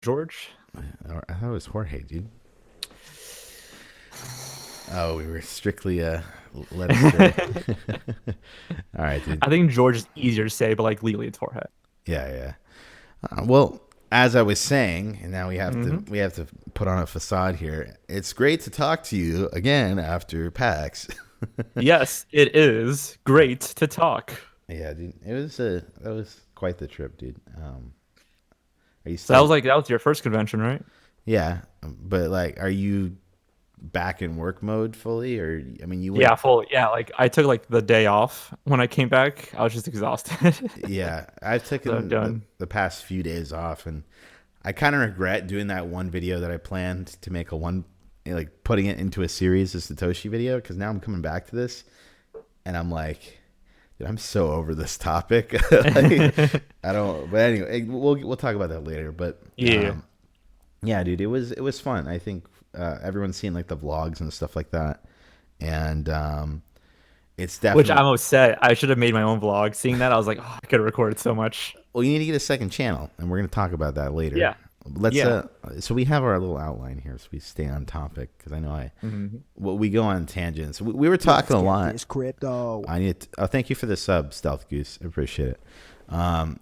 George. I thought it was Jorge, dude. Oh, we were strictly led astray. I All right, dude. think George is easier to say, but like legally it's Jorge. Yeah, yeah. Well, as I was saying, and now we have to put on a facade here. It's great to talk to you again after PAX. Yes, it is great to talk. Yeah, dude. That was quite the trip, dude. Are you So that still? was like that was your first convention, right? Yeah, but like, are you back in work mode fully, or I mean, you went. Yeah, full. Yeah, like I took like the day off when I came back. I was just exhausted. Yeah, I've So I'm taken done. the past few days off, and I kind of regret doing that one video that I planned to make like putting it into a series, a Satoshi video, because now I'm coming back to this, and I'm like, dude, I'm so over this topic. Like, I don't. But anyway, we'll talk about that later. But Yeah. yeah, dude, it was fun. I think everyone's seen like the vlogs and stuff like that, and it's Which definitely. I'm upset. I should have made my own vlog. Seeing that, I was like, oh, I could have recorded so much. Well, you need to get a second channel, and we're going to talk about that later. Yeah. Let's Yeah. so we have our little outline here, so we stay on topic because I know hmm well, we go on tangents. We were Let's talking a get lot. this crypto. I need. Oh, thank you for the sub, Stealth Goose. I appreciate it. Um,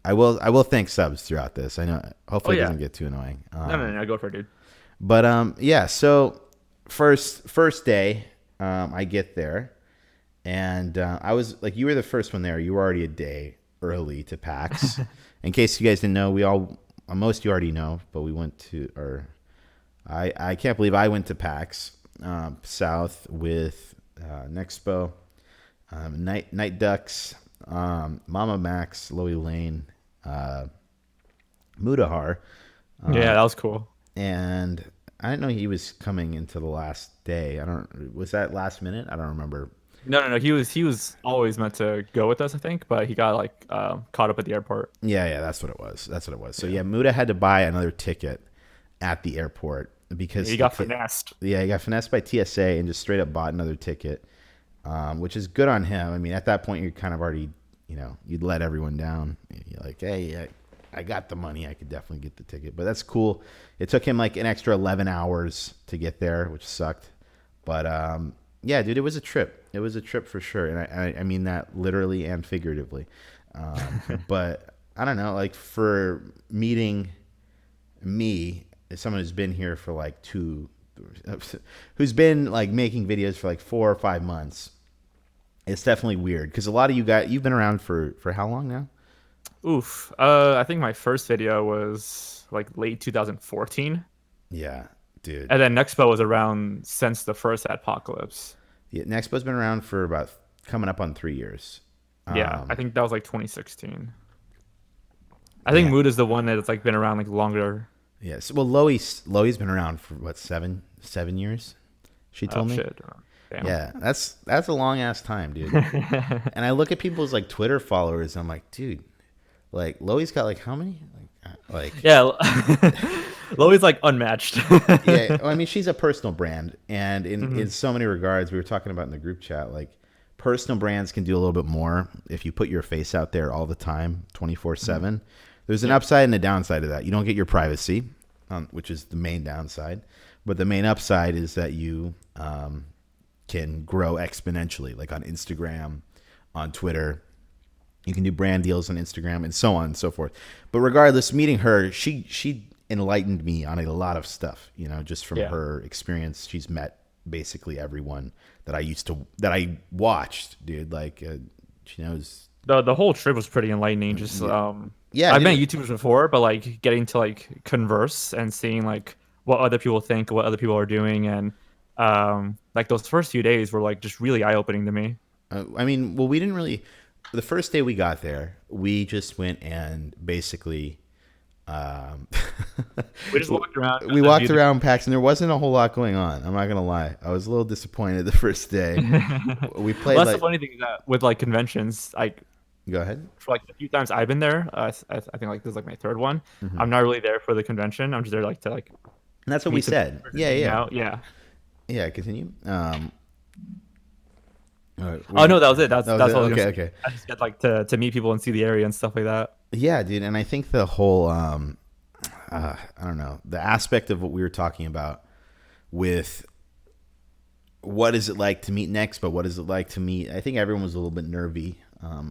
I will thank subs throughout this. I know. Oh Hopefully, it yeah. doesn't get too annoying. No. Go for it, dude. But yeah. So first day, I get there, and I was like, you were the first one there. You were already a day early to PAX. In case you guys didn't know, we all most of you already know, but we went to or I can't believe I went to PAX South with Nexpo, Night Ducks, Mama Max, Loey Lane, uh, Mudahar, Yeah, that was cool. and I didn't know he was coming into the last day. I don't. Was that last minute? I don't remember. No. He was always meant to go with us, I think, but he got like caught up at the airport. Yeah, yeah, that's what it was. That's what it was. So Yeah. yeah, Muda had to buy another ticket at the airport Yeah, because he got finessed. yeah, he got finessed by TSA and just straight up bought another ticket, which is good on him. I mean, at that point, you're kind of already, you'd let everyone down. You're like, hey, I got the money. I could definitely get the ticket. But that's cool. It took him like an extra 11 hours to get there, which sucked. But yeah, dude, it was a trip. It was a trip for sure. And I mean that literally and figuratively. But I don't know, like for meeting me, as someone who's been here for like who's been like making videos for like 4 or 5 months, it's definitely weird because a lot of you guys, you've been around for how long now? Oof. I think my first video was like late 2014, Yeah, dude. and then Nexpo was around since the first apocalypse. Yeah, Nexpo's been around for about coming up on 3 years. Yeah, I Um, think that was like 2016. I think yeah, Mood is the one that's like been around like longer. yes. Well, Loey's been around for what, 7 years? She Oh told me. shit. Damn. Yeah, that's a long ass time, dude. And I look at people's like Twitter followers, and I'm like, dude, like Loey's got like how many? Like Yeah. Loey's like unmatched. yeah. Well, I mean, she's a personal brand, and in hmm so many regards, we were talking about in the group chat, like personal brands can do a little bit more if you put your face out there all the time, 24/7. There's an Yeah. upside and a downside to that. You don't get your privacy, which is the main downside, but the main upside is that you can grow exponentially, like on Instagram, on Twitter. You can do brand deals on Instagram and so on and so forth. But regardless, meeting her, she enlightened me on a lot of stuff. Just from Yeah. her experience, she's met basically everyone that I watched, dude. Like she knows. The whole trip was pretty enlightening. Just Yeah, yeah, I've met dude. YouTubers before, but like getting to like converse and seeing like what other people think, what other people are doing, and like those first few days were like just really eye opening to me. I mean, well, we didn't really. The first day we got there, we just went and basically um, We just walked around, got we to walked view around PAX, and there wasn't a whole lot going on. I'm not gonna lie, I was a little disappointed the first day. the. We Well, played that's the like. funny thing is that with like conventions, like Go ahead. for like the few times I've been there, I think like this is like my third one. Hmm. I'm not really there for the convention. I'm just there like to like And that's what we meet some said. YouTubers and Yeah, hang yeah, out. Yeah. yeah. Continue. All right, Oh no, that was it. That's that was that's it. what I was Okay, gonna say. okay. I just get like to meet people and see the area and stuff like that. Yeah, dude. And I think the whole I don't know, the aspect of what we were talking about with what is it like to meet next, but what is it like to meet? I think everyone was a little bit nervy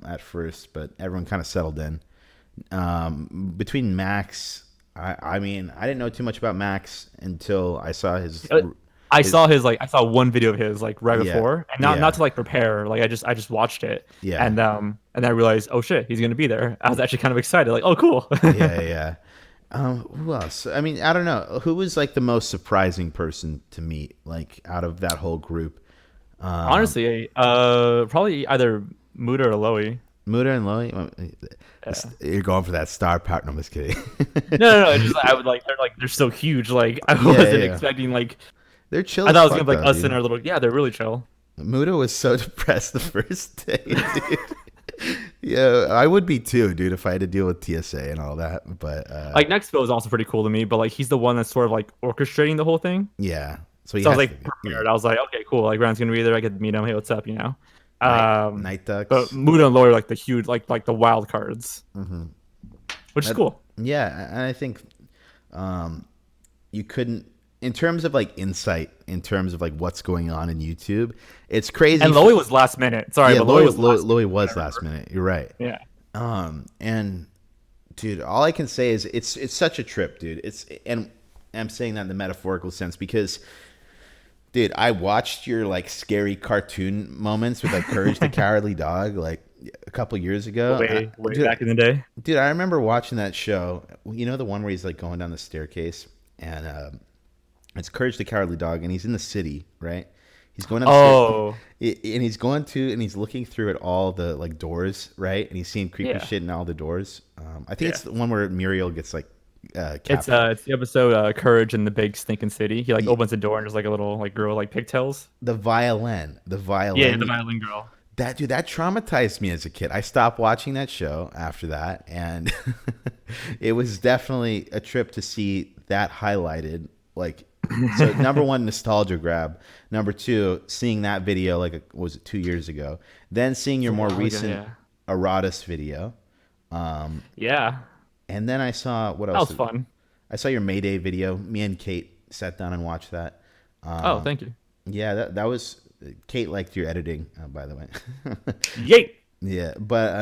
at first, but everyone kind of settled in. Between Max, I mean, I didn't know too much about Max until I saw his I saw one video of his like right yeah, before, and not yeah, to like prepare. Like I just watched it, yeah, and then I realized, oh shit, he's gonna be there. I was actually kind of excited. Like, oh cool. yeah, yeah. Who else? I mean, I don't know. Who was like the most surprising person to meet, like out of that whole group? Um, Honestly, probably either Muda or Loey. Muda and Loey. Yeah. You're going for that star power. No, I'm just kidding. No. It's just I would like they're so huge. Like I Yeah, yeah, wasn't yeah. expecting like They're chill I as thought it was gonna fuck be like though, us in dude. our little. Yeah, they're really chill. Muda was so depressed the first day, dude. Yeah, I would be too, dude, if I had to deal with TSA and all that. But Like Nextpo is also pretty cool to me, but like he's the one that's sort of like orchestrating the whole thing. yeah, so he So I was has to like be. Yeah, prepared. I was like, okay, cool. Like Ryan's gonna be there. I could meet him. Hey, what's up? You know. night But ducks. Muda and Loey are like the huge like the wild cards, Hmm. which is cool. Yeah, and I think you couldn't, in terms of like insight, in terms of like what's going on in YouTube. It's crazy. And Loey was last minute. Sorry, Yeah, but Loey was last Loey minute. was last minute. You're right. Yeah. And dude, all I can say is it's such a trip, dude. And I'm saying that in the metaphorical sense because, dude, I watched your like scary cartoon moments with like Courage the Cowardly Dog like a couple years ago. Way Dude, back in the day. dude, I remember watching that show. You know the one where he's like going down the staircase and it's Courage the Cowardly Dog and he's in the city, right? He's going down the Oh, stairs, and he's going to, and he's looking through at all the like doors, right? And he's seeing creepy yeah, shit in all the doors. I think yeah. it's the one where Muriel gets like It's captured. it's the episode Courage in the Big Stinking City. He like opens the door and there's like a little like girl with, like pigtails. The Yeah, the violin. violin girl. That dude, that traumatized me as a kid. I stopped watching that show after that, and it was definitely a trip to see that highlighted. Like, so number one, nostalgia grab. Number two, seeing that video like was it 2 years ago? Then seeing your It's a more while ago, recent yeah. Eratus video, Yeah, and then I saw what that else? was fun. I saw your Mayday video. Me and Kate sat down and watched that. Oh, thank you. Yeah, that was Kate liked your editing, by the way. Yay. Yeah, but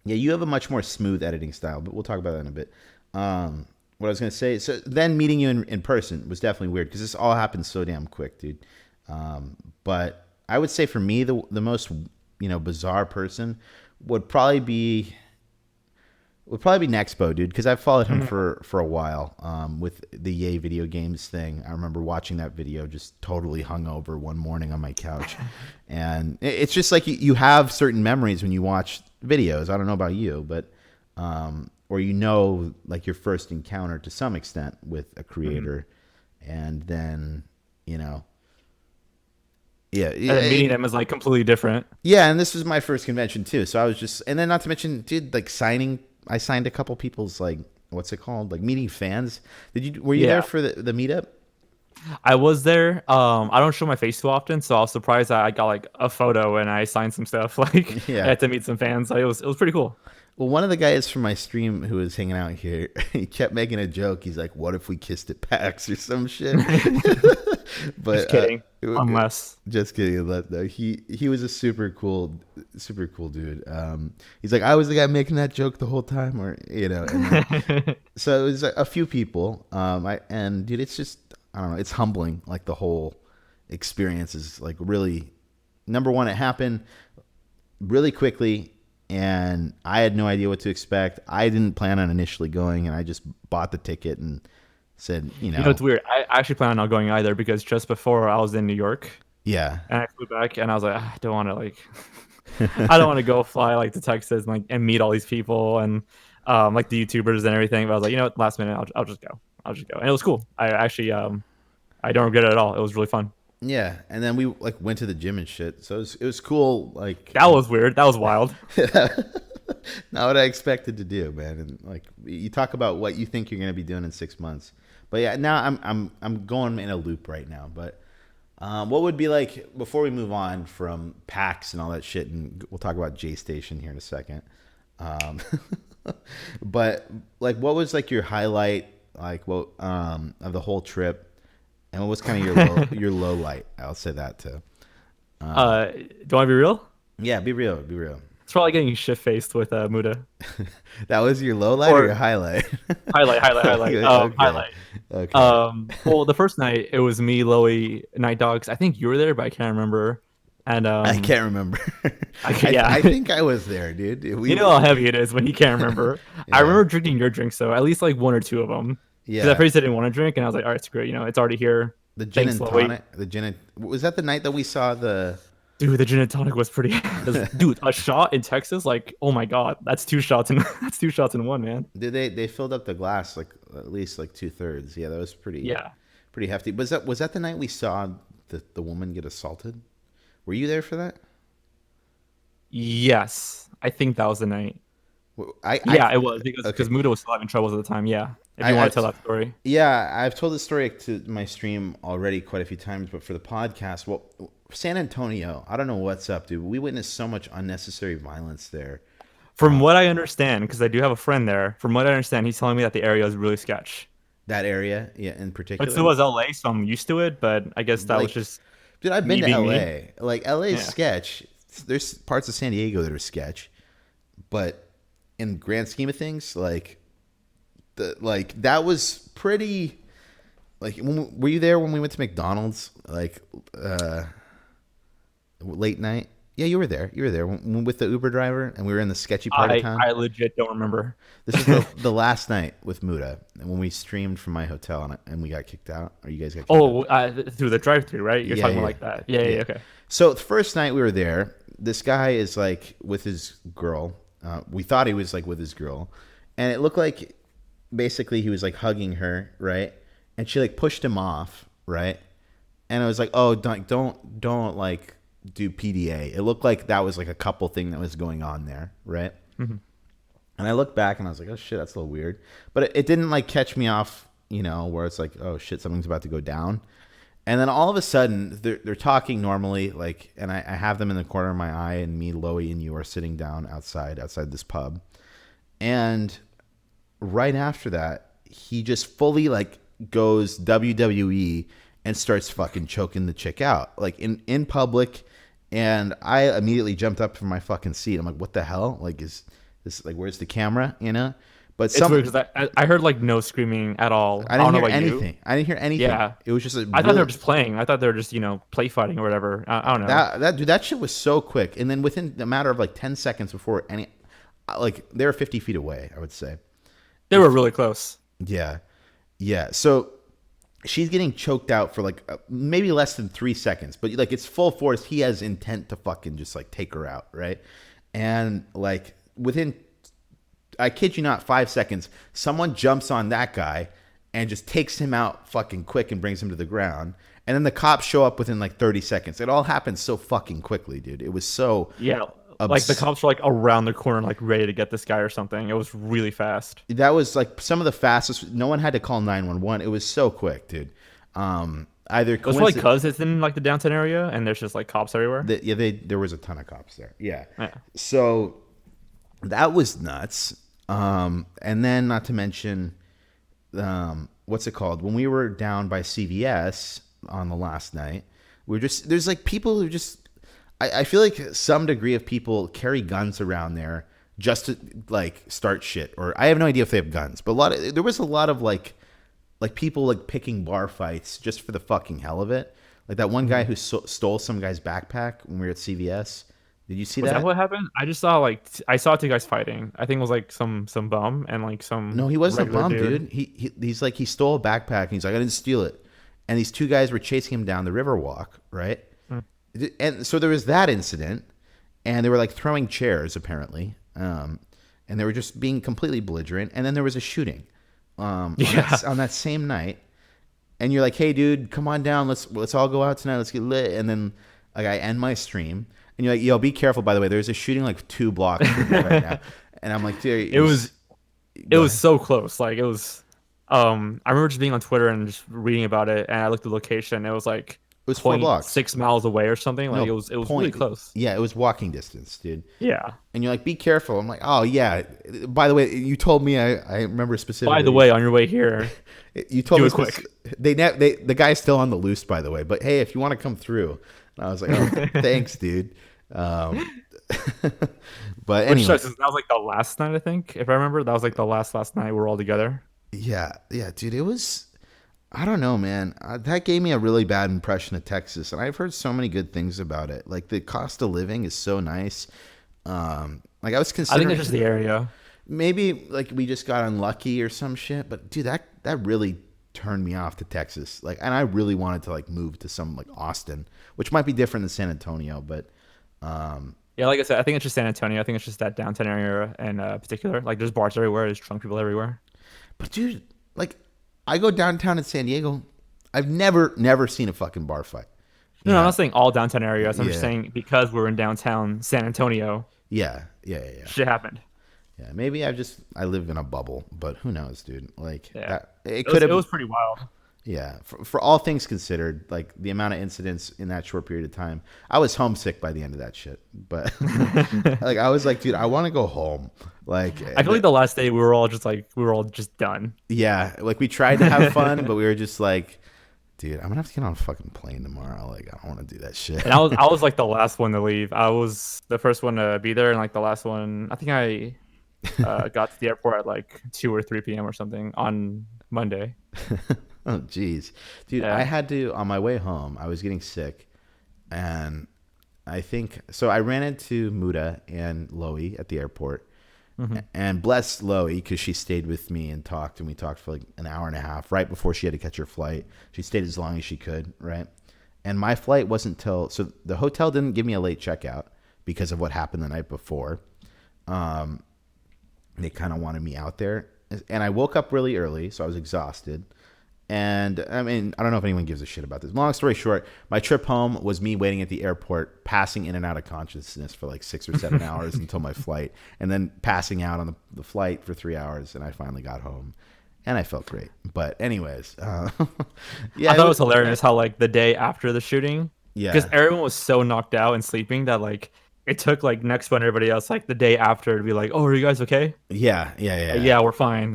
yeah, you have a much more smooth editing style, but we'll talk about that in a bit. What I was gonna say, so then meeting you in person was definitely weird because this all happened so damn quick, dude. But I would say for me, the most bizarre person would probably be Nexpo, dude, because I've followed him for a while. With the Yay video games thing, I remember watching that video just totally hungover one morning on my couch, and it's just like you have certain memories when you watch videos. I don't know about you, but or like your first encounter to some extent with a creator, and then yeah, And then meeting them is like completely different. yeah, and this was my first convention too. So I was just, and then not to mention, dude, like I signed a couple people's like, what's it called? Like meeting fans. Were you there Yeah, for the meetup? I was there. I don't show my face too often, so I was surprised that I got like a photo and I signed some stuff. Like I Yeah. had to meet some fans. So it was pretty cool. Well, one of the guys from my stream who was hanging out here, he kept making a joke. He's like, "What if we kissed at PAX or some shit?" But Just kidding. Unless just kidding. No, he was a super cool dude. He's like, I was the guy making that joke the whole time, or And so it was a few people. And dude, it's just I don't know. It's humbling. Like the whole experience is like really. Number one, it happened really quickly, and I had no idea what to expect. I didn't plan on initially going, and I just bought the ticket and said, it's weird. I actually plan on not going either because just before I was in New York yeah, and I flew back and I was like, "Ah, I don't want to like, I don't want to go fly like to Texas and meet all these people and like the YouTubers and everything. But I was like, you know what, last minute, I'll just go. I'll just go, and it was cool. I actually I don't regret it at all. It was really fun. yeah. And then we like went to the gym and shit. So it was cool. Like That was weird. That was wild. not what I expected to do, man. And like you talk about what you think you're gonna be doing in 6 months, but yeah, now I'm going in a loop right now. But what would be like before we move on from PAX and all that shit, and we'll talk about Jaystation here in a second. Um, But like, what was like your highlight, like what of the whole trip, and what was kind of your low light? I'll say that too. Do you want to be real? Yeah, be real, be real. It's probably getting shit faced with Muda. That was your low light or your Or highlight? highlight. Okay, okay, Highlight. okay. Well, the first night it was me, Loey, Night Dogs. I think you were there, but I can't remember. And I can't remember. yeah, I think I was there, dude. you know how heavy it is when you can't remember. I Yeah, remember drinking your drinks though, at least like one or two of them. Because at yeah. first I didn't want to drink, and I was like, all right, it's great. It's already here. The gin Thanks, and Loey. tonic. The gin and was that the night that we saw the? Dude, the gin and tonic was pretty. Dude, a shot in Texas, like, oh my god, that's two shots in that's two shots in one, man. Did they filled up the glass like at least like 2/3? Yeah, that was Yeah. pretty hefty. Was that the night we saw the woman get assaulted? Were you there for that? Yes, I think that was the night. I Yeah, it was because okay. Muda was still having troubles at the time. Yeah, if you I want to tell that story. Yeah, I've told this story to my stream already quite a few times, but for the podcast, well, San Antonio, I don't know what's up, dude. We witnessed so much unnecessary violence there. From what I understand, because I do have a friend there, from what I understand, he's telling me that the area is really sketch. That area, yeah, in But so particular. was LA, so I'm used to it. But I guess that was Like, just dude, I've been me to being me. LA. Like LA's Yeah. sketch. There's parts of San Diego that are sketch, but in the grand scheme of things, like that was pretty. Like, were you there when we went to McDonald's? Like, late night. Yeah, you were there. You were there with the Uber driver, and we were in the sketchy part of town. I legit don't remember. This is the last night with Muda, and when we streamed from my hotel, and we got kicked out, or you guys got kicked out. Oh, through the drive-through, right? You're Yeah, talking about yeah, like that. Yeah, yeah. yeah, okay. So the first night we were there, this guy is like with his girl. We thought he was like with his girl, and it looked like basically he was like hugging her, right? And she like pushed him off, right? And I was like, oh, don't like do PDA. It looked like that was like a couple thing that was going on there, right? Mhm. And I looked back and I was like, oh shit, that's a little weird. But it didn't like catch me off, where it's like, oh shit, something's about to go down. And then all of a sudden, they're talking normally, like, and I have them in the corner of my eye, and me, Loey, and you are sitting down outside this pub. And right after that, he just fully like goes WWE and starts fucking choking the chick out, like in public. And I immediately jumped up from my fucking seat. I'm like, what the hell? Like, is this like, where's the camera? But It's weird because I heard like no screaming at all. I I don't didn't know hear about anything. you. I didn't hear anything. Yeah, It was just a I thought they were really just playing. I thought they were just play fighting or whatever. I don't know. that shit was so quick. And then within a matter of like 10 seconds before like they were 50 feet away, I would say. They were really close. Yeah. Yeah. So she's getting choked out for like maybe less than 3 seconds, but like it's full force. He has intent to fucking just like take her out, right? And like within, I kid you not, 5 seconds, someone jumps on that guy and just takes him out fucking quick and brings him to the ground. And then the cops show up within like 30 seconds. It all happened so fucking quickly, dude. It was so Yeah, like the cops were like around the corner, like ready to get this guy or something. It was really fast. that was like some of the fastest. No one had to call 911. It was so quick, dude. Either It was probably because it's in like the downtown area and there's just like cops everywhere. there was a ton of cops there. Yeah. Yeah. So that was nuts. And then not to mention, what's it called? When we were down by CVS on the last night, there's like people who just, I feel like some degree of people carry guns around there just to like start shit, or I have no idea if they have guns, but there was a lot of like people like picking bar fights just for the fucking hell of it. Like that one guy who stole some guy's backpack when we were at CVS. Did you see Was that? that what happened? I just saw like I saw two guys fighting. I think it was like some bum and like some No, he wasn't a regular bum, dude. He's like, he stole a backpack and he's like, I didn't steal it. And these two guys were chasing him down the Riverwalk, right? Mm. And so there was that incident, and they were like throwing chairs apparently, and they were just being completely belligerent. And then there was a shooting, Yeah. on that same night. And you're like, hey, dude, come on down. Let's all go out tonight. Let's get lit. And then like I end my stream, and you're like, yo, be careful. By the way, there's a shooting like 2 blocks from here right now. And I'm like, dude, It was so close. Like it was I remember just being on Twitter and just reading about it and I looked at the location. It was like It was 4 blocks. 0.6 miles away or something. Like No it was really point. close. Yeah, it was walking distance, dude. Yeah. And you're like, be careful. I'm like, oh yeah. By the way, you told me. I remember By the specifically. way, on your way here, You told do me it quick. they the guy's still on the loose, by the way. But hey, if you want to come through, and I was like, oh, thanks, dude. Um, but Which anyway, sucks. That was like the last night, I think, if I remember. That was like the last night we were all together. yeah, yeah, dude. It was. I don't know, man. That gave me a really bad impression of Texas, and I've heard so many good things about it. Like the cost of living is so nice. Like I was I think considering it's just the area. maybe like we just got unlucky or some shit, but dude, that really turned me off to Texas. Like, and I really wanted to like move to some like Austin, which might be different than San Antonio, but Yeah, like I said, I think it's just San Antonio. I think it's just that downtown area in particular. Like there's bars everywhere, there's drunk people everywhere. but dude, like I go downtown in San Diego, I've never seen a fucking bar fight. No, I'm Yeah, not saying all downtown areas. I'm just yeah, saying because we're in downtown San Antonio, yeah. shit happened. Yeah, maybe I live in a bubble, but who knows, dude? Like Yeah. that, it could It have. was pretty wild. Yeah, for all things considered, like the amount of incidents in that short period of time, I was homesick by the end of that shit. But like, I was like, dude, I want to go home. Like, I feel like the last day we were all just done. yeah, like we tried to have fun, but we were just like, dude, I'm gonna have to get on a fucking plane tomorrow. Like, I don't want to do that shit. And I was like the last one to leave. I was the first one to be there, and like the last one. I think I got to the airport at like 2 or 3 p.m. or something on Monday. Oh, jeez, dude, I Yeah. had to on my way home. I was getting sick, and I think so. I ran into Muda and Loie at the airport. Hmm. And bless Loie because she stayed with me and talked, and we talked for like an hour and a half right before she had to catch her flight. She stayed as long as she could, right? And my flight wasn't till so the hotel didn't give me a late checkout because of what happened the night before. Um, they kind of wanted me out there, and I woke up really early, so I was exhausted. And I mean, I don't know if anyone gives a shit about this. Long story short, my trip home was me waiting at the airport, passing in and out of consciousness for like 6 or 7 hours until my flight, and then passing out on the flight for 3 hours. And I finally got home, and I felt great. But anyways, yeah, I thought it was hilarious how like the day after the shooting, because yeah, everyone was so knocked out and sleeping that like it took like next one everybody else like the day after to be like, oh, are you guys okay? yeah. Yeah, we're fine.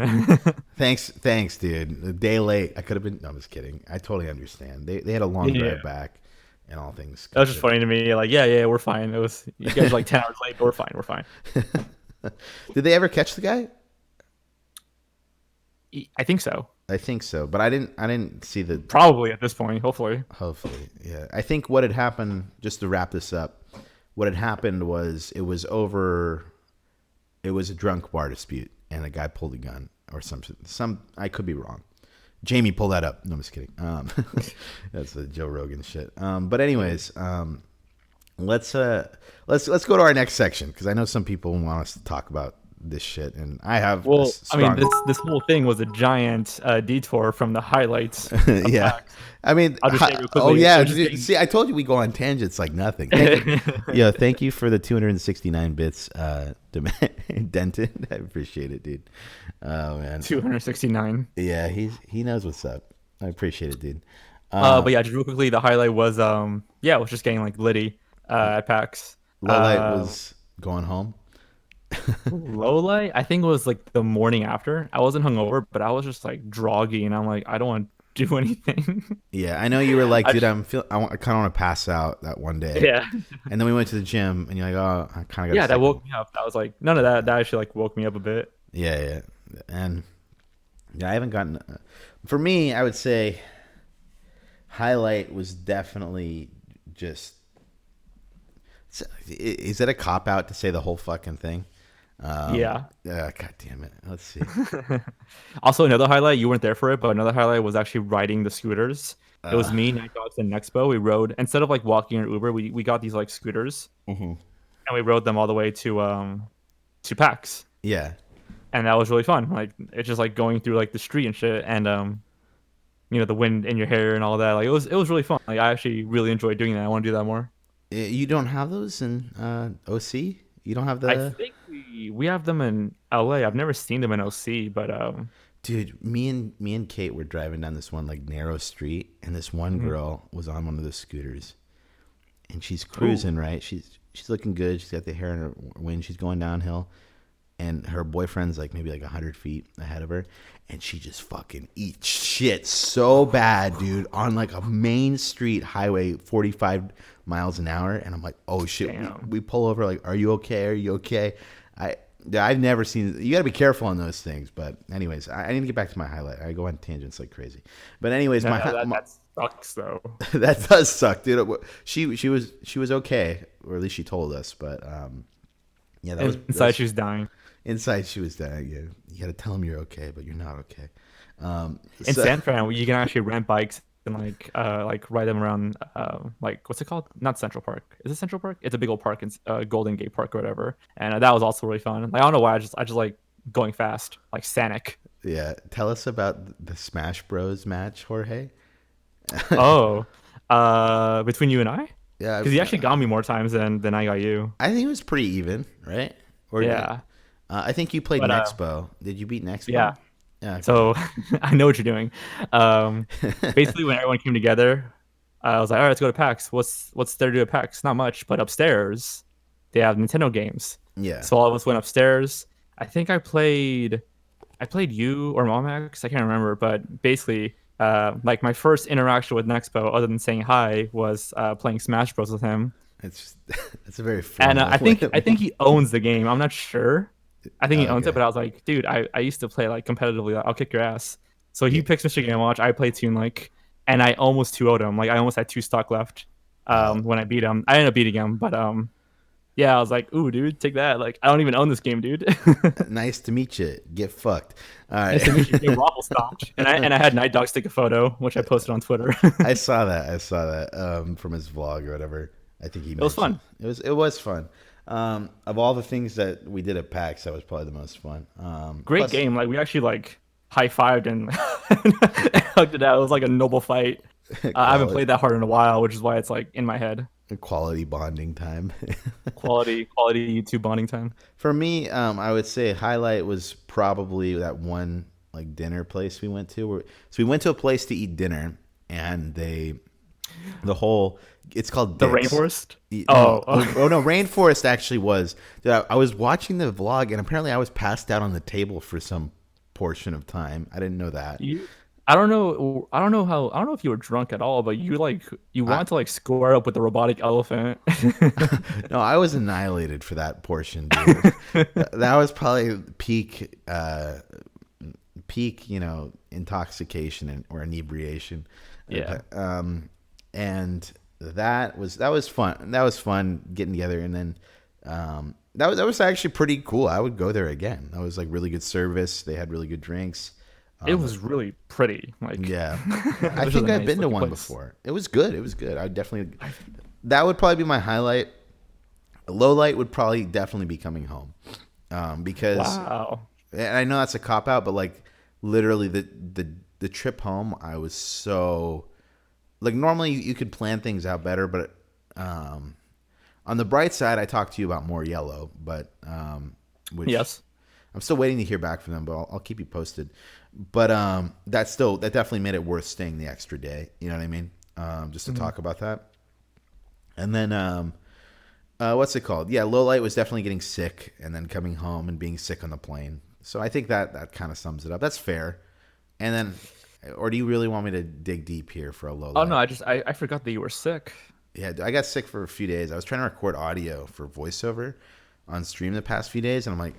Thanks, dude. A day late, I could have been. No, I'm just kidding. I totally understand. They had a long Yeah. drive back, and all things That was just considered. funny to me. Like, yeah, we're fine. It was you guys are like 10 hours late, but we're fine. Did they ever catch the guy? I think so. I think so, but I didn't see the. Probably at this point, hopefully. Hopefully, yeah. I think what had happened, just to wrap this up, what had happened was it was over. It was a drunk bar dispute, and a guy pulled a gun or something. I could be wrong. Jamie, pull that up. No, I'm just kidding. That's the Joe Rogan shit. But anyways, let's go to our next section because I know some people want us to talk about this shit, and I have a Well, I mean, strong. this whole thing was a giant detour from the highlights of Yeah. PAX. I mean, I'll just say real oh quickly. yeah. It was just See, I told you we go on tangents like nothing. Thank you. Yeah, thank you for the 269 bits, Denton. I appreciate it, dude. Oh man. 269. Yeah, he knows what's up. I appreciate it, dude. But yeah, just real quickly, the highlight was yeah, it was just getting like litty at PAX. Low light was going home. Low light, I think it was like the morning after. I wasn't hungover, but I was just like groggy, and I'm like, I don't want to do anything. Yeah, I know you were like, I dude, just, I kind of want to pass out that one day. yeah, And then we went to the gym, and you're like, oh, I kind of got. yeah, that woke me up. That was like none of that. That actually like woke me up a bit. Yeah, and yeah, I haven't gotten. For me, I would say highlight was definitely just. Is it a cop out to say the whole fucking thing? Yeah. God damn it. Let's see. Also, another highlight, you weren't there for it, but another highlight was actually riding the scooters. It was me, Night Dogs, and Nexpo. We rode instead of like walking or Uber, we got these like scooters Mhm. and we rode them all the way to PAX. Yeah. And that was really fun. Like it's just like going through like the street and shit and the wind in your hair and all that. Like it was really fun. Like I actually really enjoyed doing that. I want to do that more. You don't have those in OC? You don't have I the. think we have them in LA. I've never seen them in OC, but Dude, me and Kate were driving down this one like narrow street, and this one Mhm. girl was on one of the scooters, and she's Oh, cruising, right. She's looking good. She's got the hair in her wind. She's going downhill, and her boyfriend's like maybe like 100 feet ahead of her, and she just fucking eats shit so bad, dude, on like a main street highway, 45 miles an hour. And I'm like, oh shit. we, damn. we pull over, like, are you okay, are you okay? I I've never seen, you got to be careful on those things. But anyways, I need to get back to my highlight. I go on tangents like crazy. But anyways, No, my that sucks though. that does suck, dude. She was okay, or at least she told us. But yeah, that was And inside she's dying. inside. She was dying. Yeah, you got to tell them you're okay, but you're not okay. In So San Fran, you can actually rent bikes and like ride them around like what's it called? Not Central Park. Is it Central Park? It's a big old park in Golden Gate Park or whatever. And that was also really fun. Like I don't know why I just like going fast, like Sonic. yeah, tell us about the Smash Bros match, Jorge. Oh, between you and I, Yeah, because you actually got me more times than I got you. I think it was pretty even, right? Or Yeah, I think you played but Nexpo. Did you beat Nexpo? yeah. Yeah. Okay. So I know what you're doing. Basically, when everyone came together, I was like, all right, let's go to PAX. What's there to do at PAX? Not much, but upstairs they have Nintendo games. Yeah. So all of us went upstairs. I think I played you or Momax. I can't remember, but basically, like my first interaction with Nexpo, other than saying hi, was playing Smash Bros with him. It's that's a very And formal I way. think I think he owns the game. I'm not sure. I think he owns it, Okay. but I was like, dude, I used to play like competitively. Like, I'll kick your ass. So he Yeah. picks Mr. Game Watch. I play Toon like, and I almost 2-0'd him. Like I almost had two stock left. Uh, When I beat him, I ended up beating him, but yeah, I was like, ooh, dude, take that. Like I don't even own this game, dude. nice to meet you. Get fucked. All right. Nice to meet you. Get waffle stopped. And I had Night Dog stick a photo, which I posted on Twitter. I saw that. I saw that from his vlog or whatever. I think he It was mentioned fun. it was fun. Of all the things that we did at PAX, that was probably the most fun. Great Plus, game. Like we actually like high fived and hugged it out. It was like a noble fight. I haven't quality played that hard in a while, which is why it's like in my head. quality bonding time. Quality YouTube bonding time. For me, I would say highlight was probably that one like dinner place we went to. So we went to a place to eat dinner, and the whole it's called The Dick's. rainforest. No, Oh, oh no, Rainforest actually was. Dude, I was watching the vlog, and apparently I was passed out on the table for some portion of time. I didn't know that. you. I don't know. I don't know how. I don't know if you were drunk at all, but you I wanted to like square up with the robotic elephant. no, I was annihilated for that portion, dude. That was probably peak, intoxication or inebriation. Yeah. And that was fun. That was fun getting together, and then that was actually pretty cool. I would go there again. That was like really good service. They had really good drinks. It was really pretty. Like Yeah, it I was think really I've nice been to looking one place. before. It was good. It was good. I would definitely. That would probably be my highlight. Low light would probably definitely be coming home, because Wow. and I know that's a cop out, but like literally the trip home, I was so like normally you could plan things out better, but on the bright side, I talked to you about more yellow, but which Yes. I'm still waiting to hear back from them, but I'll keep you posted. But that definitely made it worth staying the extra day. You know what I mean? Just to Mhm. talk about that. And then what's it called? Yeah, low light was definitely getting sick and then coming home and being sick on the plane. So I think that kind of sums it up. That's fair. And then, or do you really want me to dig deep here for a low Oh no, light? I forgot that you were sick. Yeah, I got sick for a few days. I was trying to record audio for voiceover on stream the past few days, and I'm like,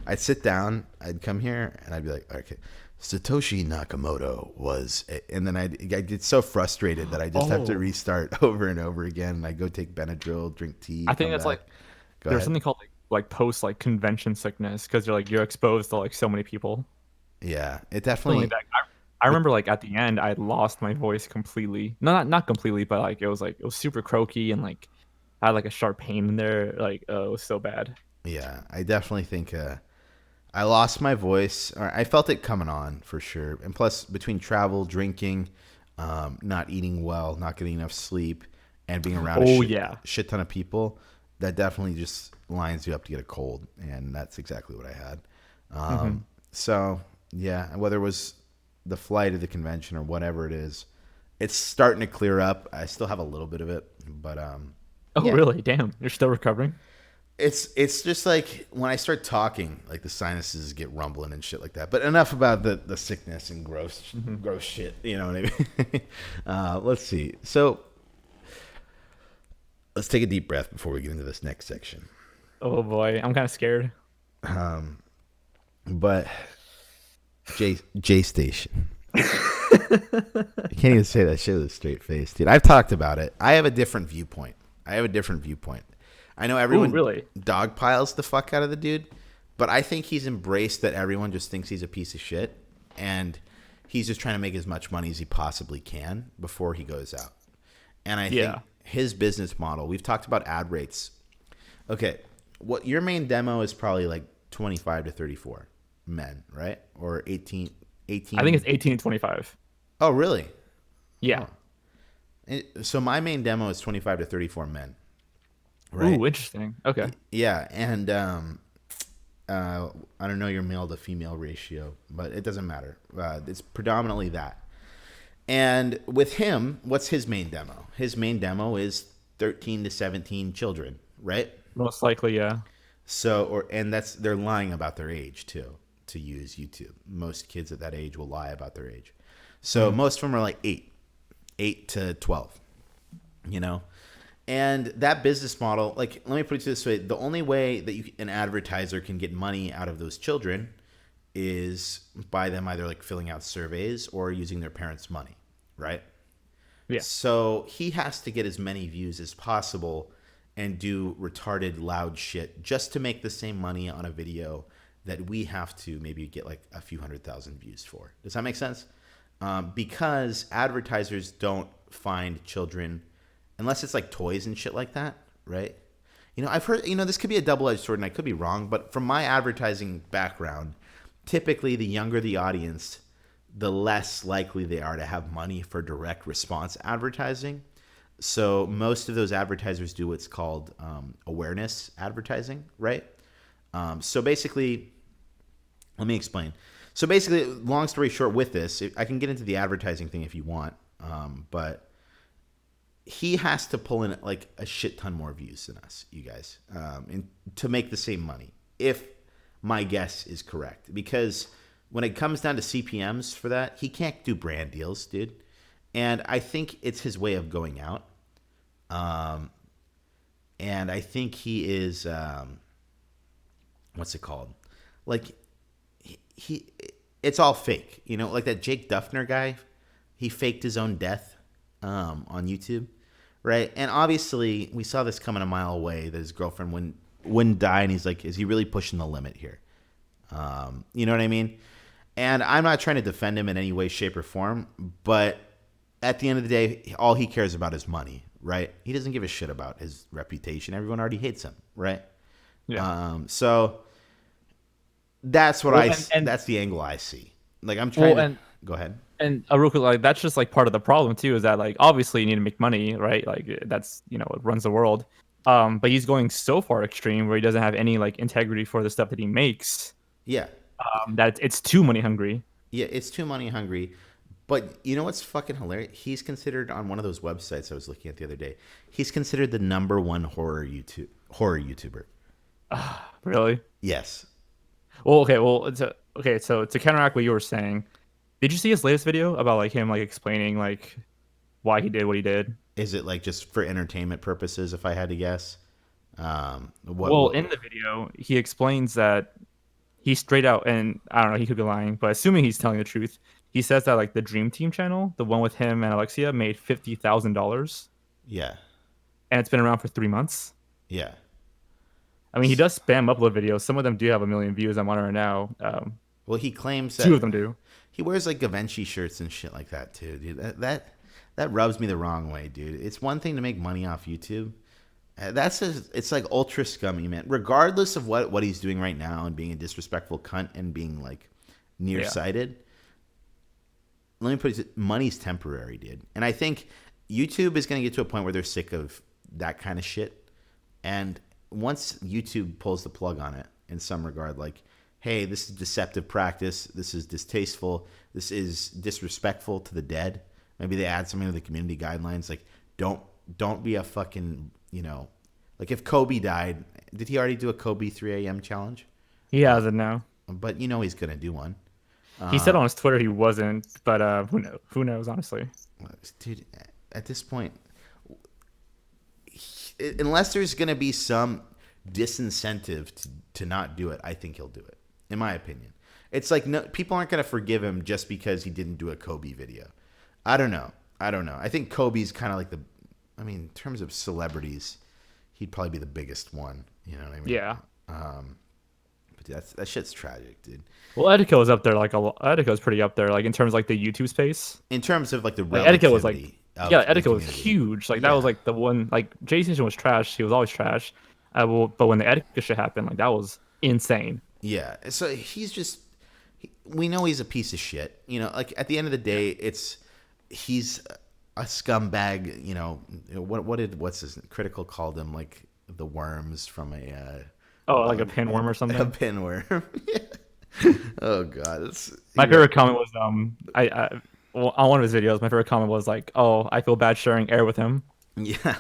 I'd sit down, I'd come here, and I'd be like, okay, Satoshi Nakamoto was, and then I'd get so frustrated that I just have to Oh, restart over and over again. And I go take Benadryl, drink tea, I think come that's back. like Go there's ahead. something called like post like convention sickness because you're exposed to like so many people. Yeah, it Something like definitely. that. I It, remember like at the end I lost my voice completely. No, not completely, but like it was super croaky and like I had like a sharp pain in there. Like it was so bad. yeah, I definitely think I lost my voice. Or I felt it coming on for sure. And plus, between travel, drinking, not eating well, not getting enough sleep, and being around a Oh shit, yeah. shit ton of people, that definitely just lines you up to get a cold. And that's exactly what I had. Hmm. So, Yeah, whether it was the flight or the convention or whatever it is, it's starting to clear up. I still have a little bit of it, but Oh, yeah, really? Damn, you're still recovering. it's just like when I start talking, like the sinuses get rumbling and shit like that. But enough about the sickness and gross shit. You know what I mean? Let's see. So let's take a deep breath before we get into this next section. Oh boy, I'm kind of scared. But Jaystation. I can't even say that shit with a straight face, dude. I've talked about it. I have a different viewpoint. I know Ooh, everyone really? dogpiles the fuck out of the dude, but I think he's embraced that everyone just thinks he's a piece of shit, and he's just trying to make as much money as he possibly can before he goes out. And I think his business model, we've talked about ad rates. Okay, what your main demo is probably like 25 to 34 men, right? Or 18. I think it's 18 to 25. Oh, really? Yeah. So my main demo is 25 to 34 men, right? Ooh, interesting. Okay. Yeah, and I don't know your male to female ratio, but it doesn't matter. It's predominantly that. And with him, what's his main demo? His main demo is 13 to 17 children, right? Most likely, yeah. So, and they're lying about their age too to use YouTube. Most kids at that age will lie about their age. So most of them are like 8 to 12, you know? And that business model, like, let me put it this way. The only way that an advertiser can get money out of those children is by them either like filling out surveys or using their parents' money, right? Yeah. So he has to get as many views as possible and do retarded loud shit just to make the same money on a video that we have to maybe get like a few 100,000 views for. Does that make sense? Because advertisers don't find children unless it's like toys and shit like that, right? You know, I've heard, you know, this could be a double-edged sword and I could be wrong, but from my advertising background, typically the younger the audience, the less likely they are to have money for direct response advertising. So most of those advertisers do what's called awareness advertising, right? So basically, let me explain. So basically, long story short with this, I can get into the advertising thing if you want, but he has to pull in like a shit ton more views than us, you guys, to make the same money, if my guess is correct. Because when it comes down to CPMs for that, he can't do brand deals, dude. And I think it's his way of going out. And I think he is, what's it called? Like, it's all fake. You know, like that Jake Duffner guy, he faked his own death on YouTube, right? And obviously, we saw this coming a mile away that his girlfriend wouldn't die, and he's like, is he really pushing the limit here? You know what I mean? And I'm not trying to defend him in any way, shape, or form, but at the end of the day, all he cares about is money, right? He doesn't give a shit about his reputation. Everyone already hates him, right? Yeah. So that's what that's the angle I see. Like, I'm trying to go ahead. And a real quick, like, that's just like part of the problem too, is that like obviously you need to make money, right? Like that's, you know, what runs the world. But he's going so far extreme where he doesn't have any like integrity for the stuff that he makes. Yeah. That it's too money hungry. Yeah, it's too money hungry. But you know what's fucking hilarious? He's considered on one of those websites I was looking at the other day. He's considered the #1 horror YouTuber. Really? Yes. Well, okay. Well, so to counteract what you were saying, did you see his latest video about like him like explaining like why he did what he did? Is it like just for entertainment purposes, if I had to guess? In the video, he explains that he straight out, and I don't know, he could be lying, but assuming he's telling the truth, he says that like the Dream Team channel, the one with him and Alexia, made $50,000, Yeah. and it's been around for 3 months. Yeah. I mean, he does spam upload videos. Some of them do have 1 million views. I'm on it right now. Well, he claims that 2 of them do. he wears like Givenchy shirts and shit like that too, dude. That rubs me the wrong way, dude. It's one thing to make money off YouTube. It's like ultra scummy, man. Regardless of what he's doing right now and being a disrespectful cunt and being like nearsighted. Let me put it, money's temporary, dude. And I think YouTube is going to get to a point where they're sick of that kind of shit. And once YouTube pulls the plug on it in some regard, like hey, this is deceptive practice. This is distasteful. This is disrespectful to the dead. Maybe they add something to the community guidelines, like don't be a fucking, like if Kobe died, did he already do a Kobe 3 a.m. challenge? He hasn't now. But he's gonna do one. He said on his Twitter he wasn't, but who knows? Who knows, honestly? Dude, at this point, unless there's gonna be some disincentive to not do it, I think he'll do it. In my opinion, it's like people aren't gonna forgive him just because he didn't do a Kobe video. I don't know. I think Kobe's kind of like in terms of celebrities, he'd probably be the biggest one. You know what I mean? Yeah. But that shit's tragic, dude. Well, Etico is up there. Etico's pretty up there, like in terms of like the YouTube space. In terms of like the Etico was like, Etico was community. huge. Like that was like the one. Like Jaystation was trash. He was always trash. But when the Etico shit happened, like that was insane. Yeah. So we know he's a piece of shit. Like at the end of the day, he's a scumbag. What's his Critical called him like the worms from a. Like a pinworm or something. A pinworm. Yeah. Oh god, my favorite comment was on one of his videos. My favorite comment was like, "Oh, I feel bad sharing air with him." Yeah.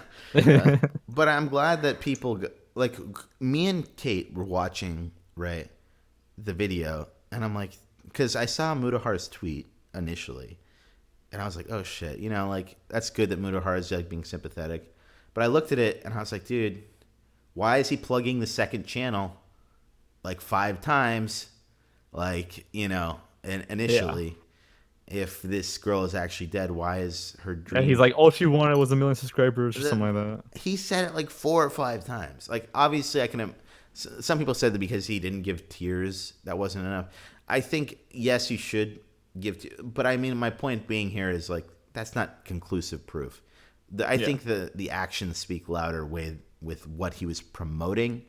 But I'm glad that people like me and Kate were watching the video, and I'm like, because I saw Mudahar's tweet initially, and I was like, oh shit, like that's good that Mudahar is like being sympathetic, but I looked at it and I was like, dude. Why is he plugging the second channel like 5 times? Like, initially, if this girl is actually dead, why is her dream? And he's like, all she wanted was 1 million subscribers or something like that. He said it like 4 or 5 times. Like, obviously, some people said that because he didn't give tiers, that wasn't enough. I think, yes, you should give, but I mean, my point being here is like, that's not conclusive proof. I think the actions speak louder with what he was promoting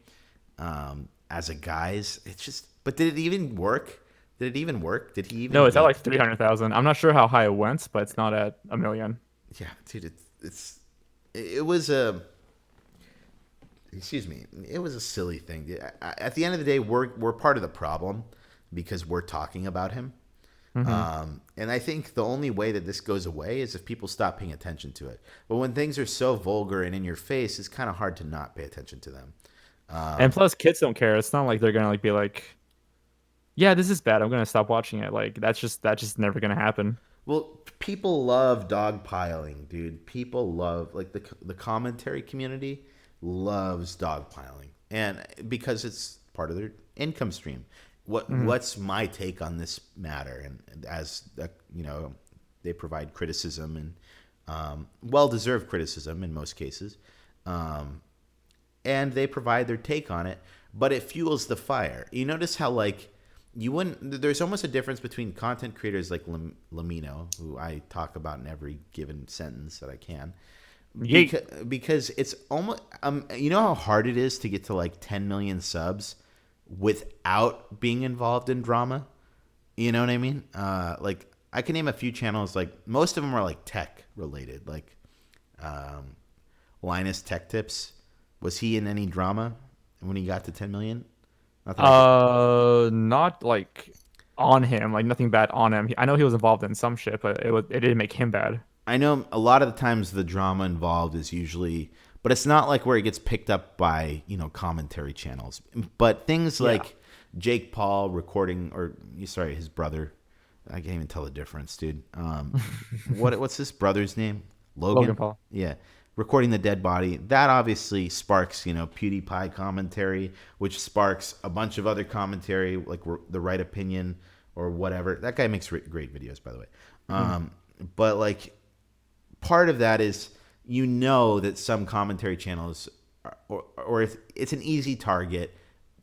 as a guise. It's just, but did it even work? Did he even? No, it's at like 300,000. I'm not sure how high it went, but it's not at 1 million. Yeah, dude, it was a. Excuse me. It was a silly thing. At the end of the day, we're part of the problem because we're talking about him. Mm-hmm. And I think the only way that this goes away is if people stop paying attention to it. But when things are so vulgar and in your face, it's kind of hard to not pay attention to them. And plus, kids don't care. It's not like they're gonna like be like, "Yeah, this is bad. I'm gonna stop watching it." Like that's just never gonna happen. Well, people love dogpiling, dude. People love like the commentary community loves dogpiling, and because it's part of their income stream. What's my take on this matter? And as they provide criticism and well-deserved criticism in most cases, and they provide their take on it, but it fuels the fire. You notice how there's almost a difference between content creators like Lamino, who I talk about in every given sentence that I can, because it's almost you know how hard it is to get to like 10 million subs without being involved in drama. You know what I mean? Like I can name a few channels, like most of them are like tech related, like Linus Tech Tips. Was he in any drama when he got to 10 million? Not like on him, like nothing bad on him. I know he was involved in some shit, but it didn't make him bad. I know a lot of the times the drama involved is usually, but it's not like where it gets picked up by, commentary channels. But things like Jake Paul recording, his brother. I can't even tell the difference, dude. What's his brother's name? Logan Paul. Yeah. Recording the dead body. That obviously sparks, PewDiePie commentary, which sparks a bunch of other commentary, like The Right Opinion or whatever. That guy makes great videos, by the way. But like part of that is, that some commentary channels or if it's an easy target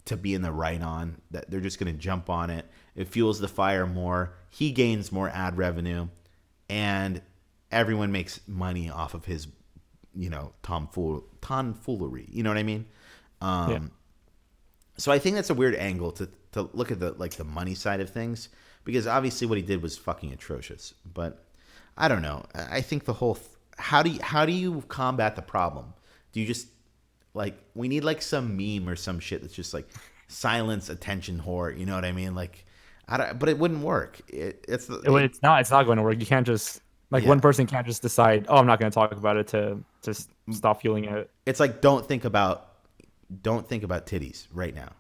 to be in the right on, that they're just going to jump on it. It fuels the fire more. He gains more ad revenue, and everyone makes money off of his, tomfoolery. You know what I mean? So I think that's a weird angle to look at the money side of things, because obviously what he did was fucking atrocious. But I don't know. I think the whole how do you combat the problem? Do you just we need like some meme or some shit that's just like silence attention whore. You know what I mean? Like, I don't, but it wouldn't work. It's not going to work. You can't just like Yeah. one person can't just decide, oh, I'm not going to talk about it to stop fueling it. It's like don't think about titties right now.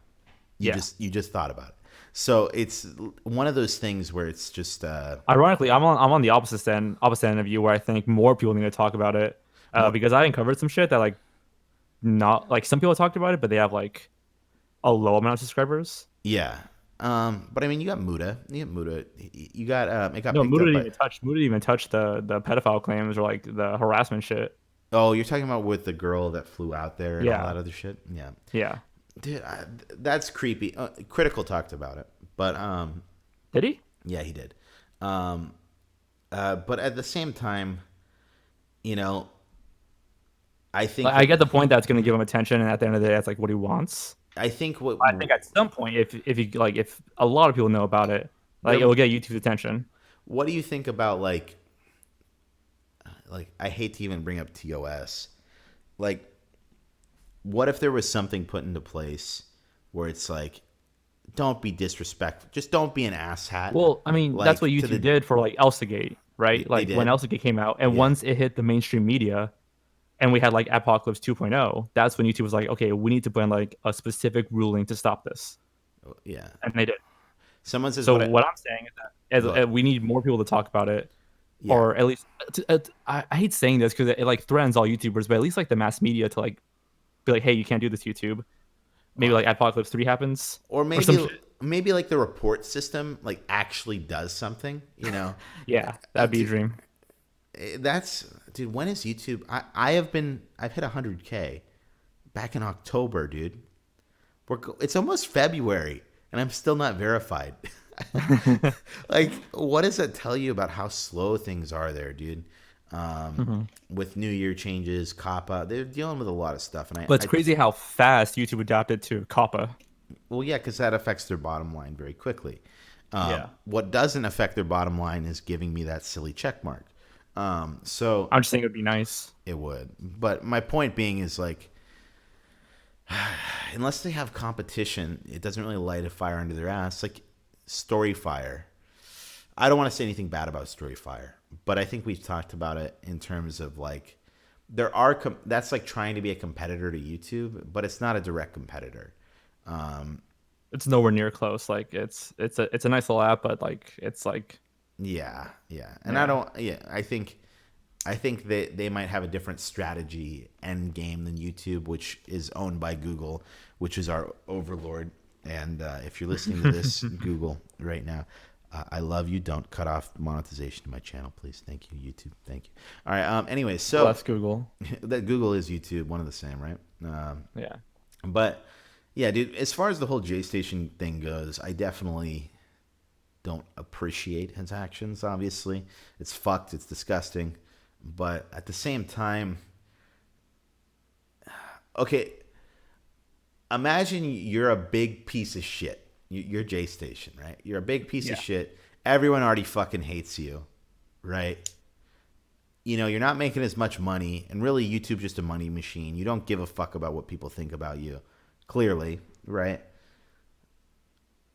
Yeah. You just thought about it. So it's one of those things where it's just Ironically, I'm on the opposite end of you, where I think more people need to talk about it, more, because I uncovered some shit that like not like some people talked about it, but they have like a low amount of subscribers. yeah. But I mean, you got Muda. You got Muda. You got it got No, picked up by. Muda didn't even touch the pedophile claims or like the harassment shit. Oh, you're talking about with the girl that flew out there and all Yeah, that other shit. Yeah, yeah. dude, that's creepy. Critical talked about it, but Did he? yeah, he did. Um, but at the same time, you know, I think Like, I get the point that it's going to give him attention, and at the end of the day, that's like what he wants. I think what I think at some point, if you like, if a lot of people know about it, like it there. will get YouTube's attention. What do you think about like I hate to even bring up TOS. Like, what if there was something put into place where it's like, don't be disrespectful, just don't be an asshat. Well, I mean, that's what Like to YouTube the did for like Elsagate, right? they Like when did, Elsagate came out, and yeah, once it hit the mainstream media, and we had like Apocalypse 2.0, that's when YouTube was like, okay, we need to put in like a specific ruling to stop this, yeah. and they did. Someone says So what I what I'm saying is that go, we need more people to talk about it, yeah. or at least I hate saying this because it like threatens all YouTubers, but at least like the mass media to like be like, hey, you can't do this, YouTube. Maybe like Apocalypse 3 happens Or or some shit. maybe like the report system like actually does something. You know, Yeah, that'd be a dude, dream. that's dude. When is YouTube? I've hit 100K back in October, dude. It's almost February, and I'm still not verified. Like, what does that tell you about how slow things are there, dude? Hmm. With New Year changes, COPPA, they're dealing with a lot of stuff, and But it's crazy how fast YouTube adapted to COPPA. well, yeah, because that affects their bottom line very quickly. Yeah. What doesn't affect their bottom line is giving me that silly check mark. So I'm just saying it would be nice. it would, but my point being is like, unless they have competition, it doesn't really light a fire under their ass. Like Storyfire, I don't want to say anything bad about Storyfire, but I think we've talked about it in terms of like that's like trying to be a competitor to YouTube, but it's not a direct competitor. It's nowhere near close. Like it's a nice little app, but like it's like Yeah, yeah, and I yeah. don't. Yeah, I think they might have a different strategy end game than YouTube, which is owned by Google, which is our overlord. And if you're listening to this, Google, right now, I love you. Don't cut off monetization to my channel, please. Thank you, YouTube. Thank you. All right. Anyway, so Bless Google. that Google is YouTube, one of the same, right? Yeah. But yeah, dude. As far as the whole Jaystation thing goes, I definitely don't appreciate his actions. Obviously, it's fucked. It's disgusting. But at the same time, okay, imagine you're a big piece of shit. You're Jaystation, right? You're a big piece of Yeah. shit. Everyone already fucking hates you, right? You know, you're not making as much money, and really, YouTube's just a money machine. You don't give a fuck about what people think about you, clearly, right?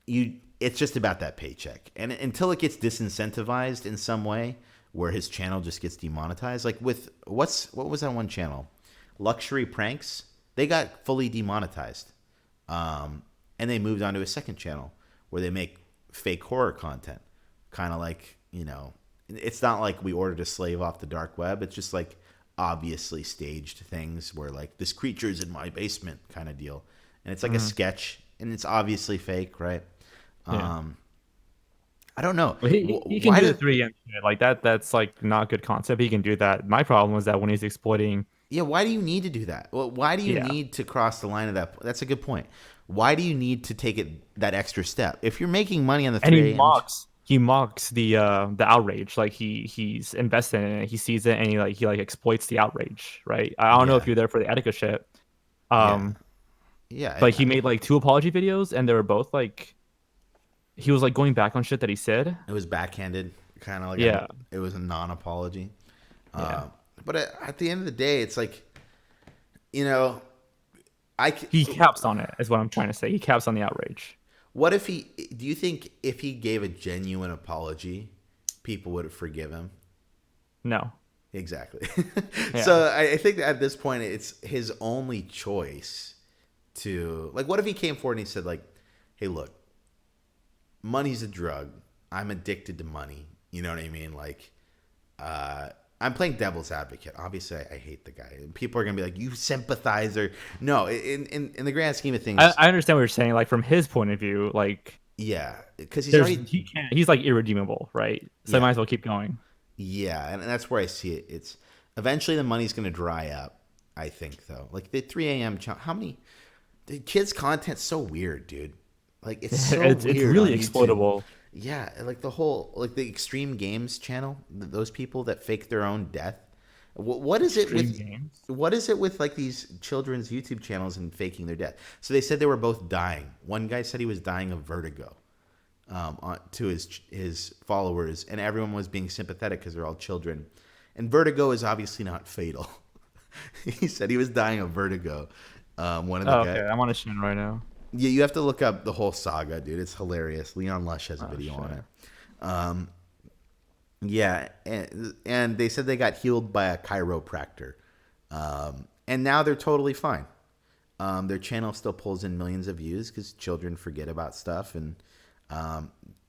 It's just about that paycheck, and until it gets disincentivized in some way, where his channel just gets demonetized, like with what was that one channel, Luxury Pranks? They got fully demonetized, and they moved on to a second channel where they make fake horror content, kind of like, you know, it's not like we ordered a slave off the dark web. It's just like obviously staged things where like this creature's in my basement kind of deal, and it's like a sketch, and it's obviously fake, right? Yeah. I don't know. Well, he can Why do the did 3M shit. Like that. That's like not good concept. He can do that. My problem was that when he's exploiting. Yeah, why do you need to do that? Well, why do you Yeah. need to cross the line of that? That's a good point. Why do you need to take it that extra step? If you're making money on the And 3 a.m. he mocks the outrage. Like he's invested in it. He sees it and he like exploits the outrage. Right. I don't know if Yeah, you're there for the etiquette shit. yeah, Um, yeah, but he made like 2 apology videos, and they were both like he was like going back on shit that he said. it was backhanded, kind of like Yeah. it was a non-apology. Yeah. But at the end of the day, it's like, you know, He caps on it, is what I'm trying to say. He caps on the outrage. What if he? Do you think if he gave a genuine apology, people would forgive him? No. Exactly. Yeah. So I think that at this point, it's his only choice to like. What if he came forward and he said like, "Hey, look, money's a drug. I'm addicted to money. You know what I mean? Like, I'm playing devil's advocate. Obviously, I hate the guy. And people are gonna be like, "You sympathizer." No, in the grand scheme of things, I understand what you're saying. Like from his point of view, like yeah, because he's there's already he can't. He's like irredeemable, right? So I yeah might as well keep going. yeah, and that's where I see it. It's eventually the money's gonna dry up. I think though, like the 3 a.m. How many the kids' content's so weird, dude. Like it's so It's weird on really YouTube. exploitable. Yeah, like the whole like the extreme games channel, those people that fake their own death. What is it Extreme with games. like these children's YouTube channels and faking their death? So they said they were both dying. One guy said he was dying of vertigo to his followers, and everyone was being sympathetic because they're all children. And vertigo is obviously not fatal. He said he was dying of vertigo. One of the Oh, guys. okay. I'm on a shin right now. Yeah, you have to look up the whole saga, dude. It's hilarious. Leon Lush has a Oh video shit. on it. Um, yeah, and they said they got healed by a chiropractor, and now they're totally fine. Their channel still pulls in millions of views because children forget about stuff, and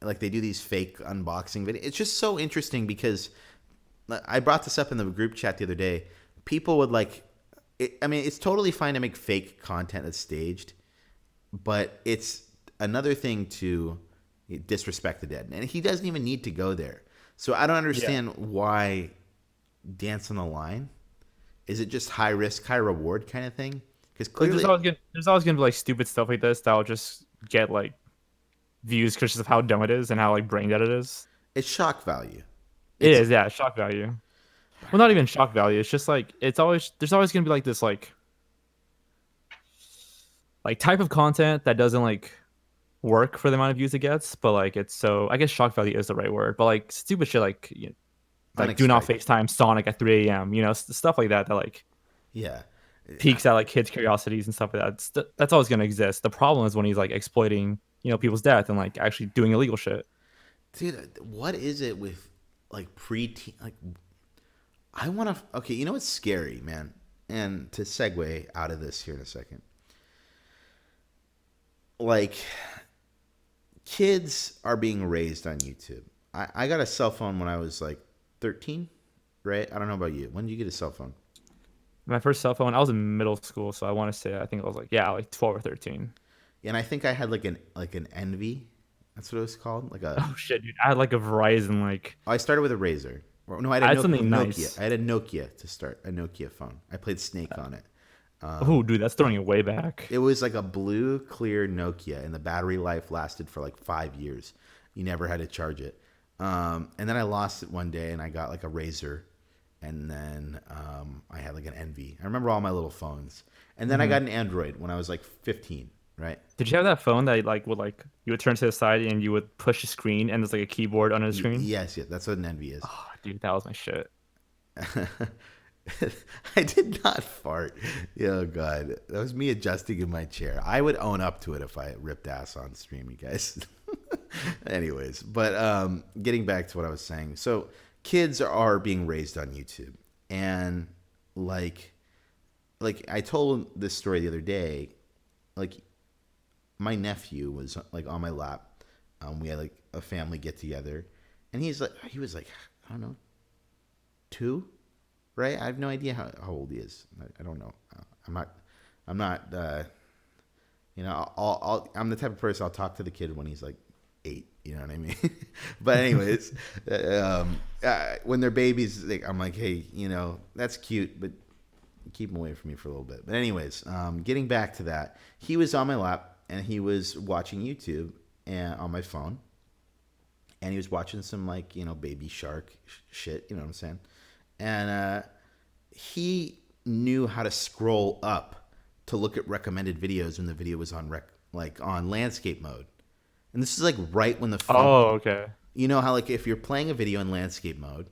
like they do these fake unboxing videos. It's just so interesting because I brought this up in the group chat the other day. People would like, I mean, it's totally fine to make fake content that's staged, but it's another thing to disrespect the dead, and he doesn't even need to go there. So I don't Yeah. understand why dance on the line. Is it just high risk, high reward kind of thing? Because Like clearly, there's always gonna be like stupid stuff like this that'll just get like views because of how dumb it is and how like brain dead it is. it's shock value. It It's is, yeah, shock value. Well, not even shock value. It's just like it's always there's always gonna be like this like type of content that doesn't like work for the amount of views it gets, but like it's so I guess shock value is the right word, but like stupid shit like do not unexpected. FaceTime Sonic at 3 a.m. Stuff like that that like Yeah, peaks at like kids' curiosities and stuff like that. That's always gonna exist. The problem is when he's like exploiting people's death and like actually doing illegal shit. dude. What is it with like preteen? Like, I want to. Okay, you know what's scary, man? And to segue out of this here in a second, like kids are being raised on YouTube. I got a cell phone when I was like 13, right? I don't know about you. When did you get a cell phone? My first cell phone, I was in middle school, so I want to say I think it was like yeah, like 12 or 13. And I think I had like an Envy. That's what it was called. Like a. Oh shit, dude! I had like a Verizon like I started with a Razor. No, I had I a had something Nokia. nice. I had a Nokia to start. A Nokia phone. I played Snake on it. Oh, dude, that's throwing it way back. It was like a blue, clear Nokia, and the battery life lasted for like 5 years. You never had to charge it. And then I lost it one day, and I got like a Razor, and then I had like an Envy. I remember all my little phones, and then I got an Android when I was like 15. Right? Did you have that phone that like you would turn to the side and you would push the screen and there's like a keyboard under the screen? Yes, yes. That's what an Envy is. Oh, dude, that was my shit. I did not fart. Oh god, that was me adjusting in my chair. I would own up to it if I ripped ass on stream, you guys. Anyways, but getting back to what I was saying. So kids are being raised on YouTube, and like I told this story the other day. Like my nephew was like on my lap. We had like a family get together, and he was like, I don't know, 2, right? I have no idea how old he is. I don't know. I'm not. I'm the type of person I'll talk to the kid when he's like 8. You know what I mean? But anyways, when they're babies, I'm like, hey, that's cute, but keep him away from me for a little bit. But anyways, getting back to that, he was on my lap and he was watching YouTube and on my phone, and he was watching some like baby shark shit. You know what I'm saying? And he knew how to scroll up to look at recommended videos when the video was on on landscape mode. And this is like right when the phone. Oh, okay. You know how like if you're playing a video in landscape mode,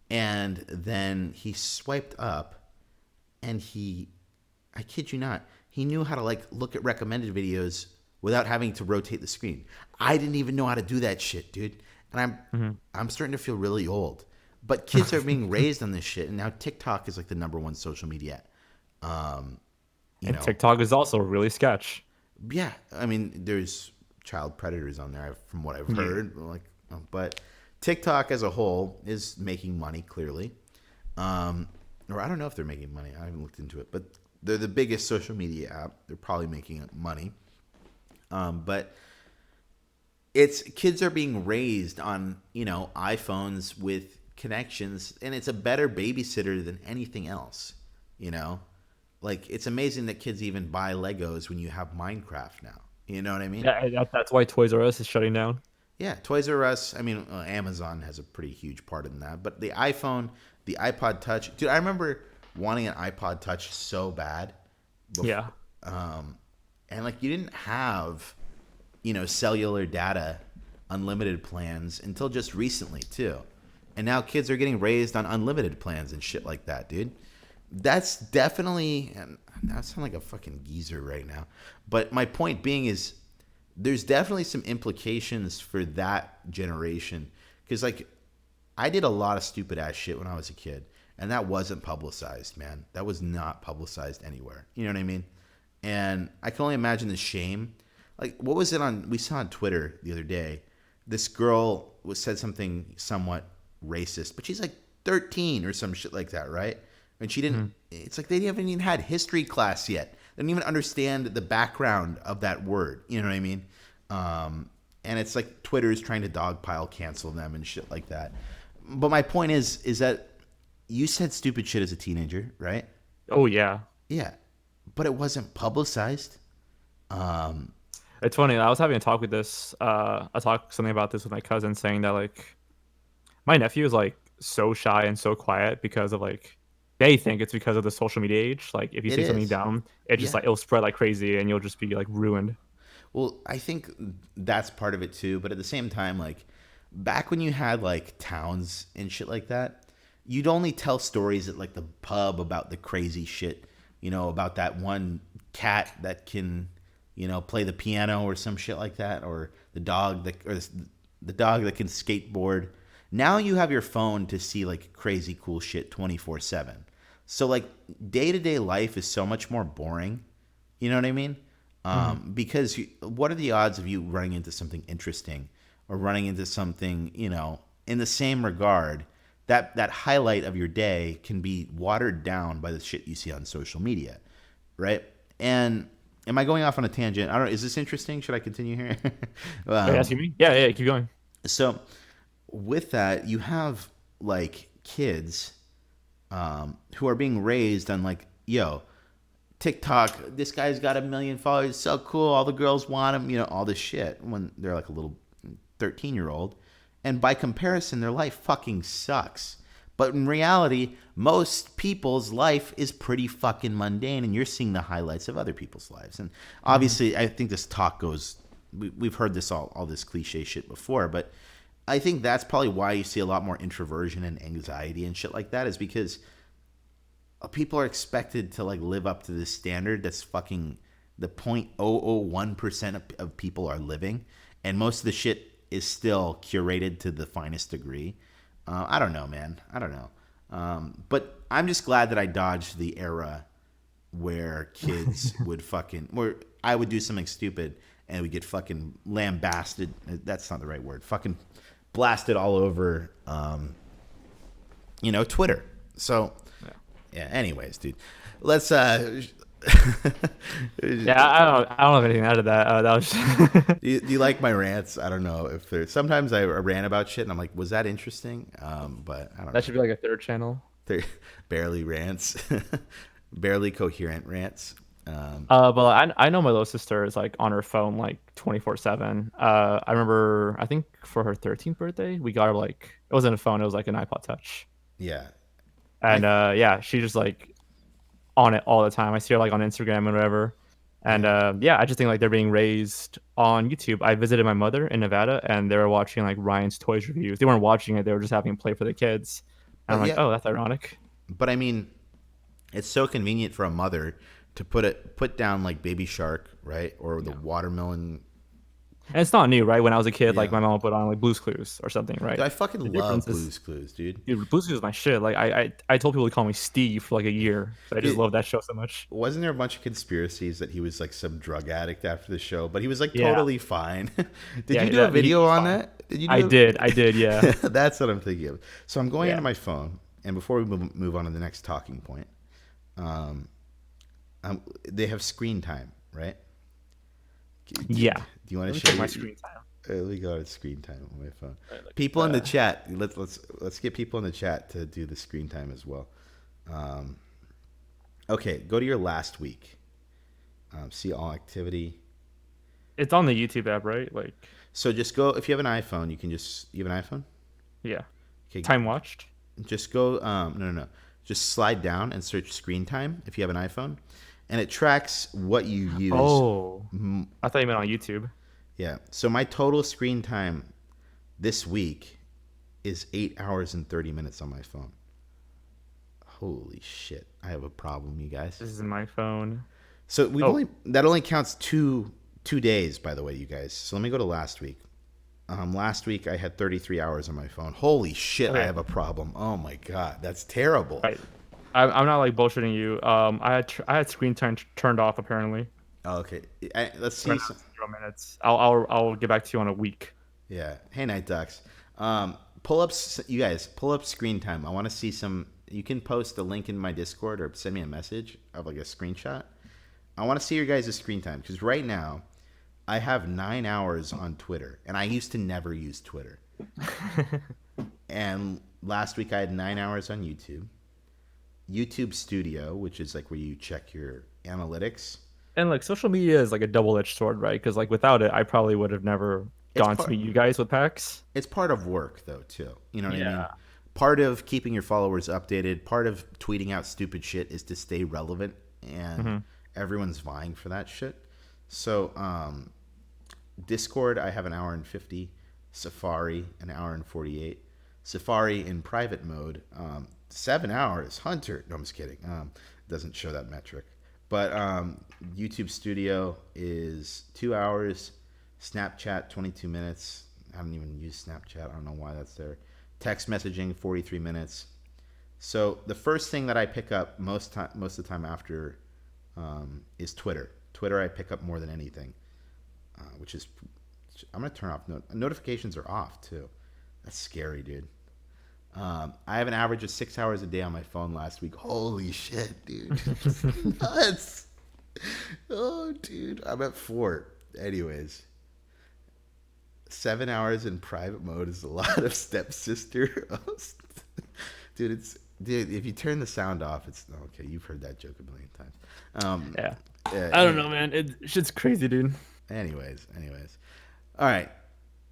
and then he swiped up, and I kid you not, he knew how to like look at recommended videos without having to rotate the screen. I didn't even know how to do that shit, dude. And I'm starting to feel really old. But kids are being raised on this shit, and now TikTok is like the number one social media. You And know, TikTok is also really sketch. yeah. I mean, there's child predators on there, from what I've Yeah. heard. Like, but TikTok as a whole is making money clearly. Or I don't know if they're making money. I haven't looked into it, but they're the biggest social media app. They're probably making money. But it's kids are being raised on, iPhones with connections, and it's a better babysitter than anything else. You know, like it's amazing that kids even buy Legos when you have Minecraft now. You know what I mean? Yeah, that's why Toys R Us is shutting down. Yeah, Toys R Us. I mean, Amazon has a pretty huge part in that. But the iPhone, the iPod Touch, dude, I remember wanting an iPod Touch so bad. Yeah. And like you didn't have, cellular data, unlimited plans until just recently too. And now kids are getting raised on unlimited plans and shit like that, dude. That's definitely, and I sound like a fucking geezer right now. But my point being is there's definitely some implications for that generation. Because, like, I did a lot of stupid ass shit when I was a kid. And that wasn't publicized, man. That was not publicized anywhere. You know what I mean? And I can only imagine the shame. Like, what was it we saw on Twitter the other day? This girl said something somewhat racist, but she's like 13 or some shit like that, right? And she didn't, it's like they haven't even had history class yet. They don't even understand the background of that word. You know what I mean? And it's like Twitter is trying to dogpile cancel them and shit like that. But my point is that you said stupid shit as a teenager, right? Oh yeah. Yeah. But it wasn't publicized. It's funny. I was having a talk with this. I talked something about this with my cousin, saying that like my nephew is like so shy and so quiet because of like they think it's because of the social media age. Like if you It say something is. dumb, it just Yeah. like it'll spread like crazy and you'll just be like ruined. Well, I think that's part of it too. But at the same time, like back when you had like towns and shit like that, you'd only tell stories at like the pub about the crazy shit, about that one cat that can, play the piano or some shit like that, or the dog that can skateboard. Now you have your phone to see like crazy cool shit 24/7. So like day-to-day life is so much more boring. You know what I mean? Because what are the odds of you running into something interesting or running into something, in the same regard? That highlight of your day can be watered down by the shit you see on social media, right? And am I going off on a tangent? I don't. Is this interesting? Should I continue here? Are you asking me? Yeah, yeah. Keep going. So with that, you have like kids who are being raised on like, yo, TikTok, this guy's got 1 million followers, so cool, all the girls want him, all this shit when they're like a little 13-year-old. And by comparison, their life fucking sucks. But in reality, most people's life is pretty fucking mundane, and you're seeing the highlights of other people's lives. And obviously, I think this talk goes, we've heard this all this cliche shit before, but I think that's probably why you see a lot more introversion and anxiety and shit like that, is because people are expected to like live up to this standard that's fucking the 0.001% of people are living, and most of the shit is still curated to the finest degree. I don't know, man. I don't know. But I'm just glad that I dodged the era where kids where I would do something stupid and we get fucking lambasted. That's not the right word. Fucking blasted all over, Twitter. So, yeah. Anyways, dude, let's. Yeah, I don't have anything out of that. That was just Do you like my rants? I don't know if there's. Sometimes I rant about shit and I'm like, was that interesting? But I don't that know. should be like a third channel. They're barely rants, barely coherent rants. But I know my little sister is like on her phone like 24/7. I remember I think for her 13th birthday we got her like it wasn't a phone, it was like an iPod Touch. Yeah, I And yeah, she just like on it all the time. I see her like on Instagram and whatever. And yeah. yeah, I just think like they're being raised on YouTube. I visited my mother in Nevada and they were watching like Ryan's Toys reviews. They weren't watching it, they were just having it play for the kids. And I'm like, Yeah, oh, that's ironic. but I mean, it's so convenient for a mother to put down like Baby Shark, right, or the Yeah. watermelon. And it's not new, right? When I was a kid, like Yeah, my mom would put on like Blue's Clues or something, right? dude, I fucking The love difference is, Blue's Clues, dude. dude, Blue's Clues is my shit. Like I told people to call me Steve for like a year. So I just Dude, love that show so much. wasn't there a bunch of conspiracies that he was like some drug addict after the show, but he was like Yeah, totally fine? Did yeah, you do a he video was on fine. that? Did you I do? did, yeah, That's what I'm thinking of. So I'm going into yeah, my phone, and before we move on to the next talking point, um, they have screen time, right? Do yeah. you want Let to me share check my your? screen time. Let me go to screen time on my phone. All right, look, People in the chat. Let's get people in the chat to do the screen time as well. Um, okay, go to your last week. See all activity. it's on the YouTube app, right? Like, So just go if you have an iPhone. You have an iPhone. yeah, Okay, time watched. just go. No. Just slide down and search screen time if you have an iPhone, and it tracks what you use. Oh, I thought you meant on YouTube. Yeah. So my total screen time this week is 8 hours and 30 minutes on my phone. Holy shit! I have a problem, you guys. This is my phone. So we've Oh, only counts two days, by the way, you guys. So let me go to last week. Last week I had 33 hours on my phone. Holy shit! I okay. have a problem. Oh my god, that's terrible. Right. I'm not like bullshitting you. I had screen time turned off apparently. Oh, okay, let's Right see. now it's 0 minutes. I'll get back to you on a week. Yeah. Hey, Night Ducks. Pull up, you guys. Pull up screen time. I want to see some. You can post a link in my Discord or send me a message of like a screenshot. I want to see your guys' screen time because right now I have 9 hours on Twitter, and I used to never use Twitter. And last week I had 9 hours on YouTube. YouTube Studio, which is like where you check your analytics. And like social media is like a double-edged sword, right? Because like without it, I probably would have never It's gone to part. meet you guys with PAX. It's part of work though too. You know what I mean? Yeah. Part of keeping your followers updated, part of tweeting out stupid shit is to stay relevant, and Hmm. everyone's vying for that shit. So Discord I have an hour and 50, Safari an hour and 48, Safari in private mode 7 hours. Hunter, no, I'm just kidding. Doesn't show that metric, but YouTube Studio is 2 hours, Snapchat 22 minutes. I haven't even used Snapchat. I don't know why that's there. Text messaging 43 minutes. So the first thing that I pick up most of the time after is Twitter. Twitter I pick up more than anything, which is I'm gonna turn off notifications are off too. That's scary, dude. I have an average of 6 hours a day on my phone last week. Holy shit, dude! Nuts. Oh, dude, I'm at 4. Anyways, 7 hours in private mode is a lot of stepsister. Dude, dude. If you turn the sound off, it's okay. You've heard that joke a million times. Yeah. Yeah, I don't know, man. Shit's crazy, dude. anyways. All right.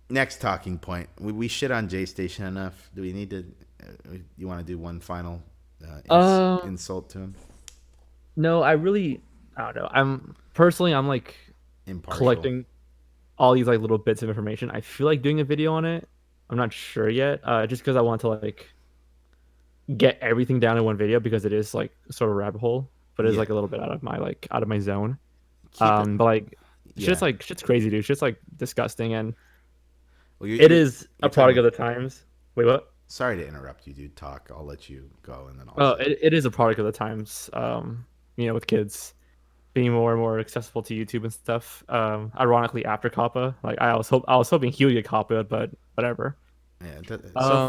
Next talking point. We shit on Jaystation enough. Do we need to? You want to do one final Um, insult to him? no, I don't know. I'm like Impartial. collecting all these like little bits of information. I feel like doing a video on it. I'm not sure yet. Just because I want to like get everything down in one video because it is like sort of a rabbit hole, but it's Yeah. like a little bit out of my zone. Keep it. But like Yeah. shit's crazy, dude. Shit's like disgusting, and Well, it is you're a talking product about. of the times. Wait, what? Sorry to interrupt you, dude. Talk. I'll let you go, and then I'll Oh, say. it is a product of the times. With kids being more and more accessible to YouTube and stuff. Ironically, after Kappa, like I was hoping he would get Kappa, but whatever. Yeah. So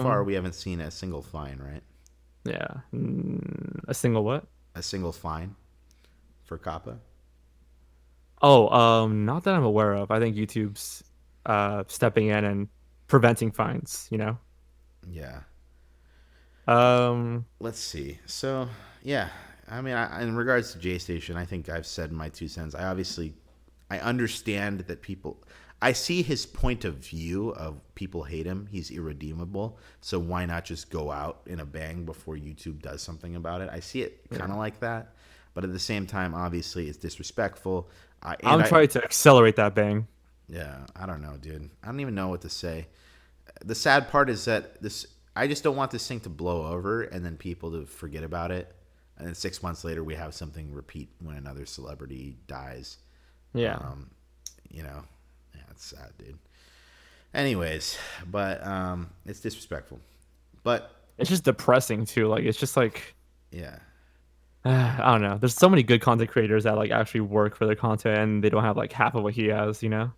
far, Um, we haven't seen a single fine, right? yeah, a single what? A single fine for COPPA. Oh, not that I'm aware of. I think YouTube's stepping in and preventing fines. Yeah. Um, Let's see. So, yeah. I mean, in regards to Jaystation, I think I've said my 2 cents. I understand that people. I see his point of view of people hate him. He's irredeemable. So why not just go out in a bang before YouTube does something about it? I see it kind of yeah. like that, but at the same time, obviously, it's disrespectful. I'm trying to accelerate that bang. Yeah, I don't know, dude. I don't even know what to say. The sad part is that I just don't want this thing to blow over and then people to forget about it. and then 6 months later we have something repeat when another celebrity dies. Yeah. Um, you know, yeah, it's sad, dude. Anyways, but it's disrespectful. But It's just depressing too. Like it's just like yeah, I don't know. There's so many good content creators that like actually work for their content and they don't have like half of what he has, you know?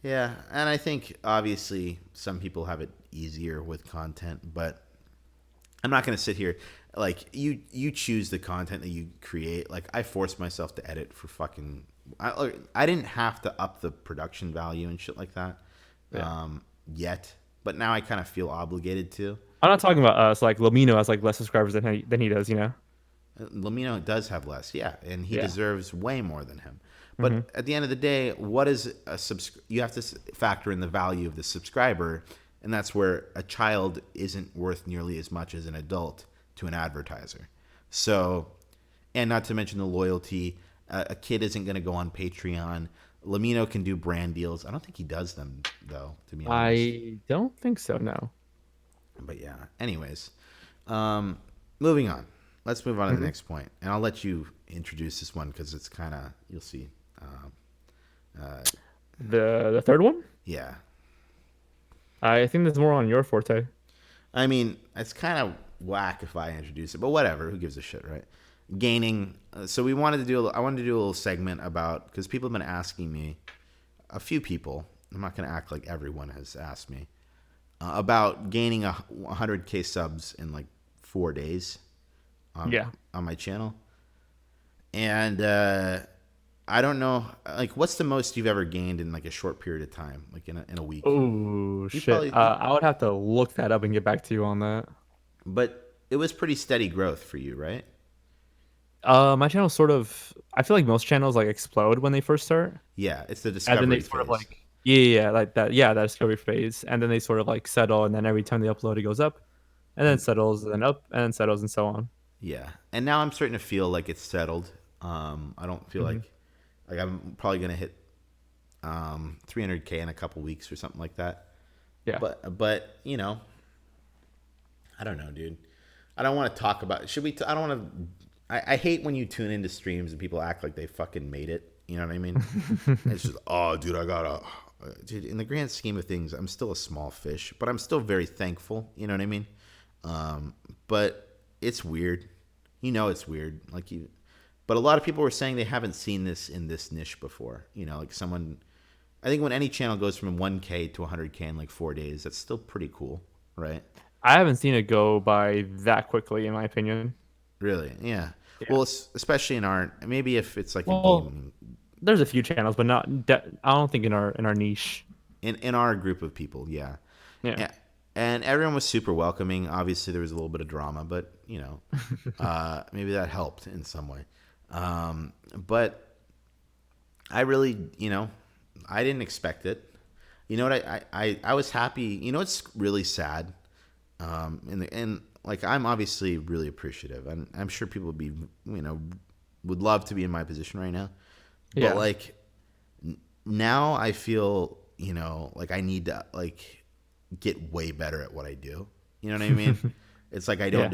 yeah, and I think obviously some people have it easier with content, but I'm not going to sit here like you choose the content that you create. Like I forced myself to edit for fucking I didn't have to up the production value and shit like that Yeah. yet, but now I kind of feel obligated to. I'm not talking about us. Like Lamino has like less subscribers than he does, you know? Lamino does have less, yeah, and he Yeah. deserves way more than him. Hmm. But at the end of the day, what is you have to factor in the value of the subscriber, and that's where a child isn't worth nearly as much as an adult to an advertiser. So, and not to mention the loyalty. A kid isn't going to go on Patreon. Lamino can do brand deals. I don't think he does them though, to be honest. I don't think so, no. But yeah. Anyways, moving on. Let's move on to the Hmm. next point, and I'll let you introduce this one because it's kind of you'll see. The third one? Yeah, I think that's more on your forte. I mean it's kind of whack if I introduce it, but whatever. Who gives a shit, right? Gaining. So we wanted to do. I wanted to do a little segment about because people have been asking me. A few people. I'm not going to act like everyone has asked me about gaining 100K subs in like 4 days Yeah. on my channel. And I don't know, like, what's the most you've ever gained in like a short period of time, like in a week? Oh You shit. probably, I would have to look that up and get back to you on that. but it was pretty steady growth for you, right? My channel sort of. I feel like most channels like explode when they first start, Yeah, it's the and then they discovery sort of phase. like yeah, like that. Yeah, that discovery phase, and then they sort of like settle, and then every time they upload, it goes up, and then And settles, and then up, and then settles, and so on. yeah, and now I'm starting to feel like it's settled. I don't feel Hmm. like I'm probably gonna hit 300K in a couple weeks or something like that. Yeah. But you know, I don't know, dude. I don't want to talk about. Should we? I don't want to. I hate when you tune into streams and people act like they fucking made it. You know what I mean? It's just, oh, dude, I got a. Dude, in the grand scheme of things, I'm still a small fish, but I'm still very thankful. You know what I mean? But it's weird. You know, it's weird. Like you, but a lot of people were saying they haven't seen this in this niche before. You know, like someone. I think when any channel goes from 1K to 100K in like 4 days, that's still pretty cool, right? I haven't seen it go by that quickly, in my opinion. Really? Yeah. Yeah. Well, especially in our maybe if it's like a Well, gaming there's a few channels, but not. I don't think in our niche. in our group of people, yeah. Yeah. And everyone was super welcoming. Obviously, there was a little bit of drama, but you know, maybe that helped in some way. But I really, you know, I didn't expect it. You know what? I was happy. You know, it's really sad. And like I'm obviously really appreciative, and I'm sure people would be, you know, would love to be in my position right now. But Yeah. like now, I feel, you know, like I need to like get way better at what I do. You know what I mean? It's like I Yeah.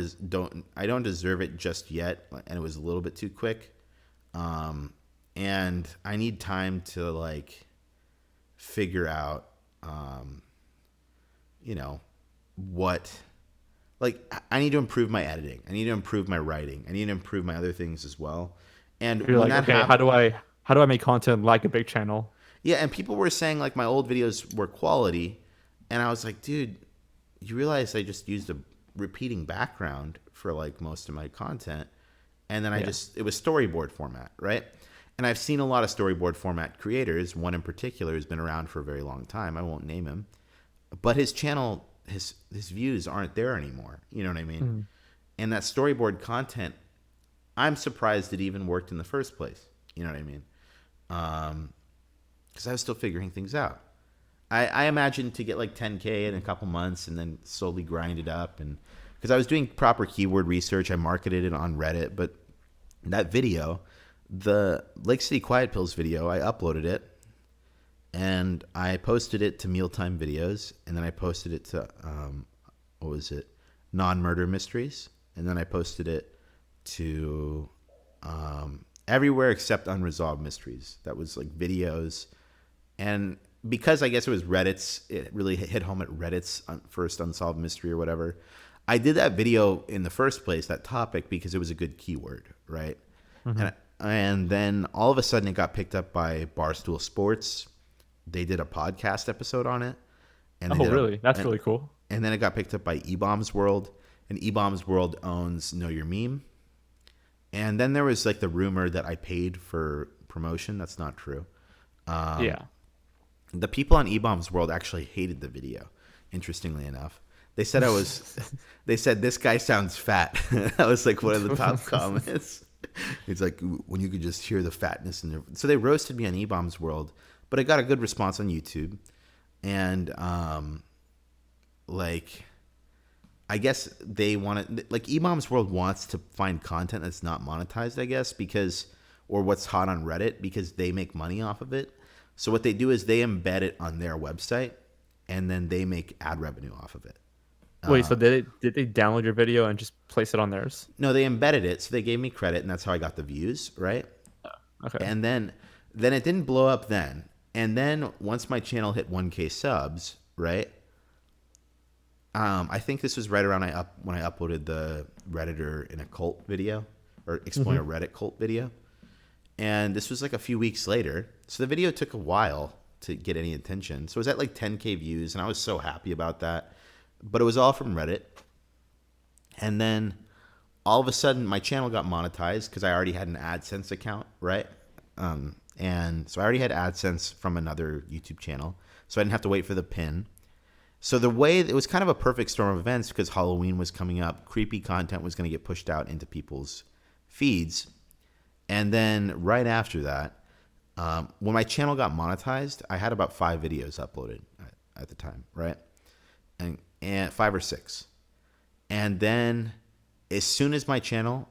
don't deserve it just yet, and it was a little bit too quick. And I need time to like figure out, you know, what like I need to improve my editing. I need to improve my writing. I need to improve my other things as well. And You're when like, that okay, happens, how do I make content like a big channel? yeah, and people were saying like my old videos were quality, and I was like, dude, you realize I just used a repeating background for like most of my content, and then Yeah. it was storyboard format, right? And I've seen a lot of storyboard format creators. One in particular has been around for a very long time. I won't name him, but his channel, his views aren't there anymore. You know what I mean? Mhm. And that storyboard content, I'm surprised it even worked in the first place. You know what I mean? Because I was still figuring things out. I imagined to get like 10K in a couple months and then slowly grind it up. And because I was doing proper keyword research, I marketed it on Reddit. But that video, the Lake City Quiet Pills video, I uploaded it and I posted it to Mealtime Videos, and then I posted it to what was it, Non Murder Mysteries, and then I posted it to everywhere except Unresolved Mysteries. That was like videos. And because I guess it was it really hit home at Reddit's first unsolved mystery or whatever. I did that video in the first place, that topic, because it was a good keyword, right? Mm-hmm. And then all of a sudden it got picked up by Barstool Sports. They did a podcast episode on it. And Oh, really? That's really cool. And then it got picked up by eBombs World. And eBombs World owns Know Your Meme. And then there was like the rumor that I paid for promotion. That's not true. Yeah. The people on eBombs World actually hated the video, interestingly enough. They said they said, this guy sounds fat. That was like one of the top comments. It's like, when you could just hear the fatness in there. So they roasted me on eBombs World, but I got a good response on YouTube. And, like, I guess they wanted, like, eBombs World wants to find content that's not monetized, I guess, or what's hot on Reddit, because they make money off of it. So what they do is they embed it on their website, and then they make ad revenue off of it. Wait, so did they download your video and just place it on theirs? No, they embedded it, so they gave me credit, and that's how I got the views, right? Okay. And then it didn't blow up then. And then once my channel hit 1K subs, right? I think this was right around when I uploaded the Redditor in a cult video, or exploring a Reddit cult video. And this was like a few weeks later. So the video took a while to get any attention. So it was at like 10K views, and I was so happy about that. But it was all from Reddit. And then all of a sudden, my channel got monetized because I already had an AdSense account, right? And so I already had AdSense from another YouTube channel. So I didn't have to wait for the pin. So it was kind of a perfect storm of events, because Halloween was coming up. Creepy content was going to get pushed out into people's feeds. And then right after that, when my channel got monetized, I had about 5 videos uploaded at the time, right? And 5 or 6. And then as soon as my channel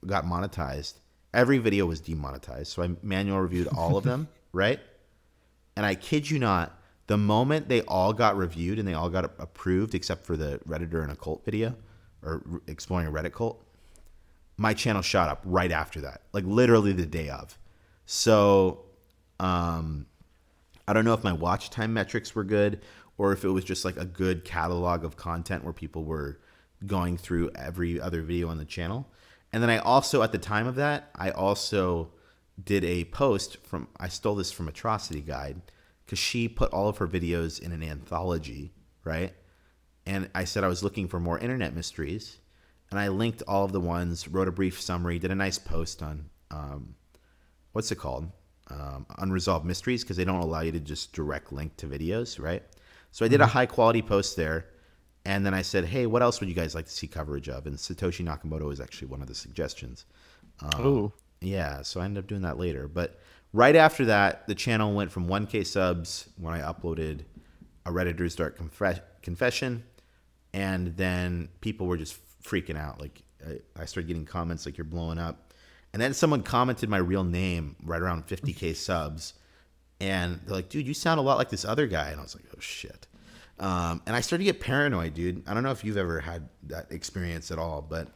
got monetized, every video was demonetized. So I manual reviewed all of them, right? And I kid you not, the moment they all got reviewed and they all got approved, except for the Redditor and a cult video, or exploring a Reddit cult, my channel shot up right after that, like literally the day of. So I don't know if my watch time metrics were good, or if it was just like a good catalog of content where people were going through every other video on the channel. And then I also, at the time of that, I also did a post I stole this from Atrocity Guide, because she put all of her videos in an anthology, right? And I said I was looking for more internet mysteries. And I linked all of the ones, wrote a brief summary, did a nice post on, what's it called? Unresolved Mysteries, because they don't allow you to just direct link to videos, right? So I did a high quality post there. And then I said, hey, what else would you guys like to see coverage of? And Satoshi Nakamoto was actually one of the suggestions. Yeah, so I ended up doing that later. But right after that, the channel went from 1K subs when I uploaded a Redditor's Dark Confession. And then people were just freaking out. Like, I started getting comments like, you're blowing up. And then someone commented my real name right around 50K subs. And they're like, dude, you sound a lot like this other guy. And I was like, oh, shit. And I started to get paranoid, dude. I don't know if you've ever had that experience at all, but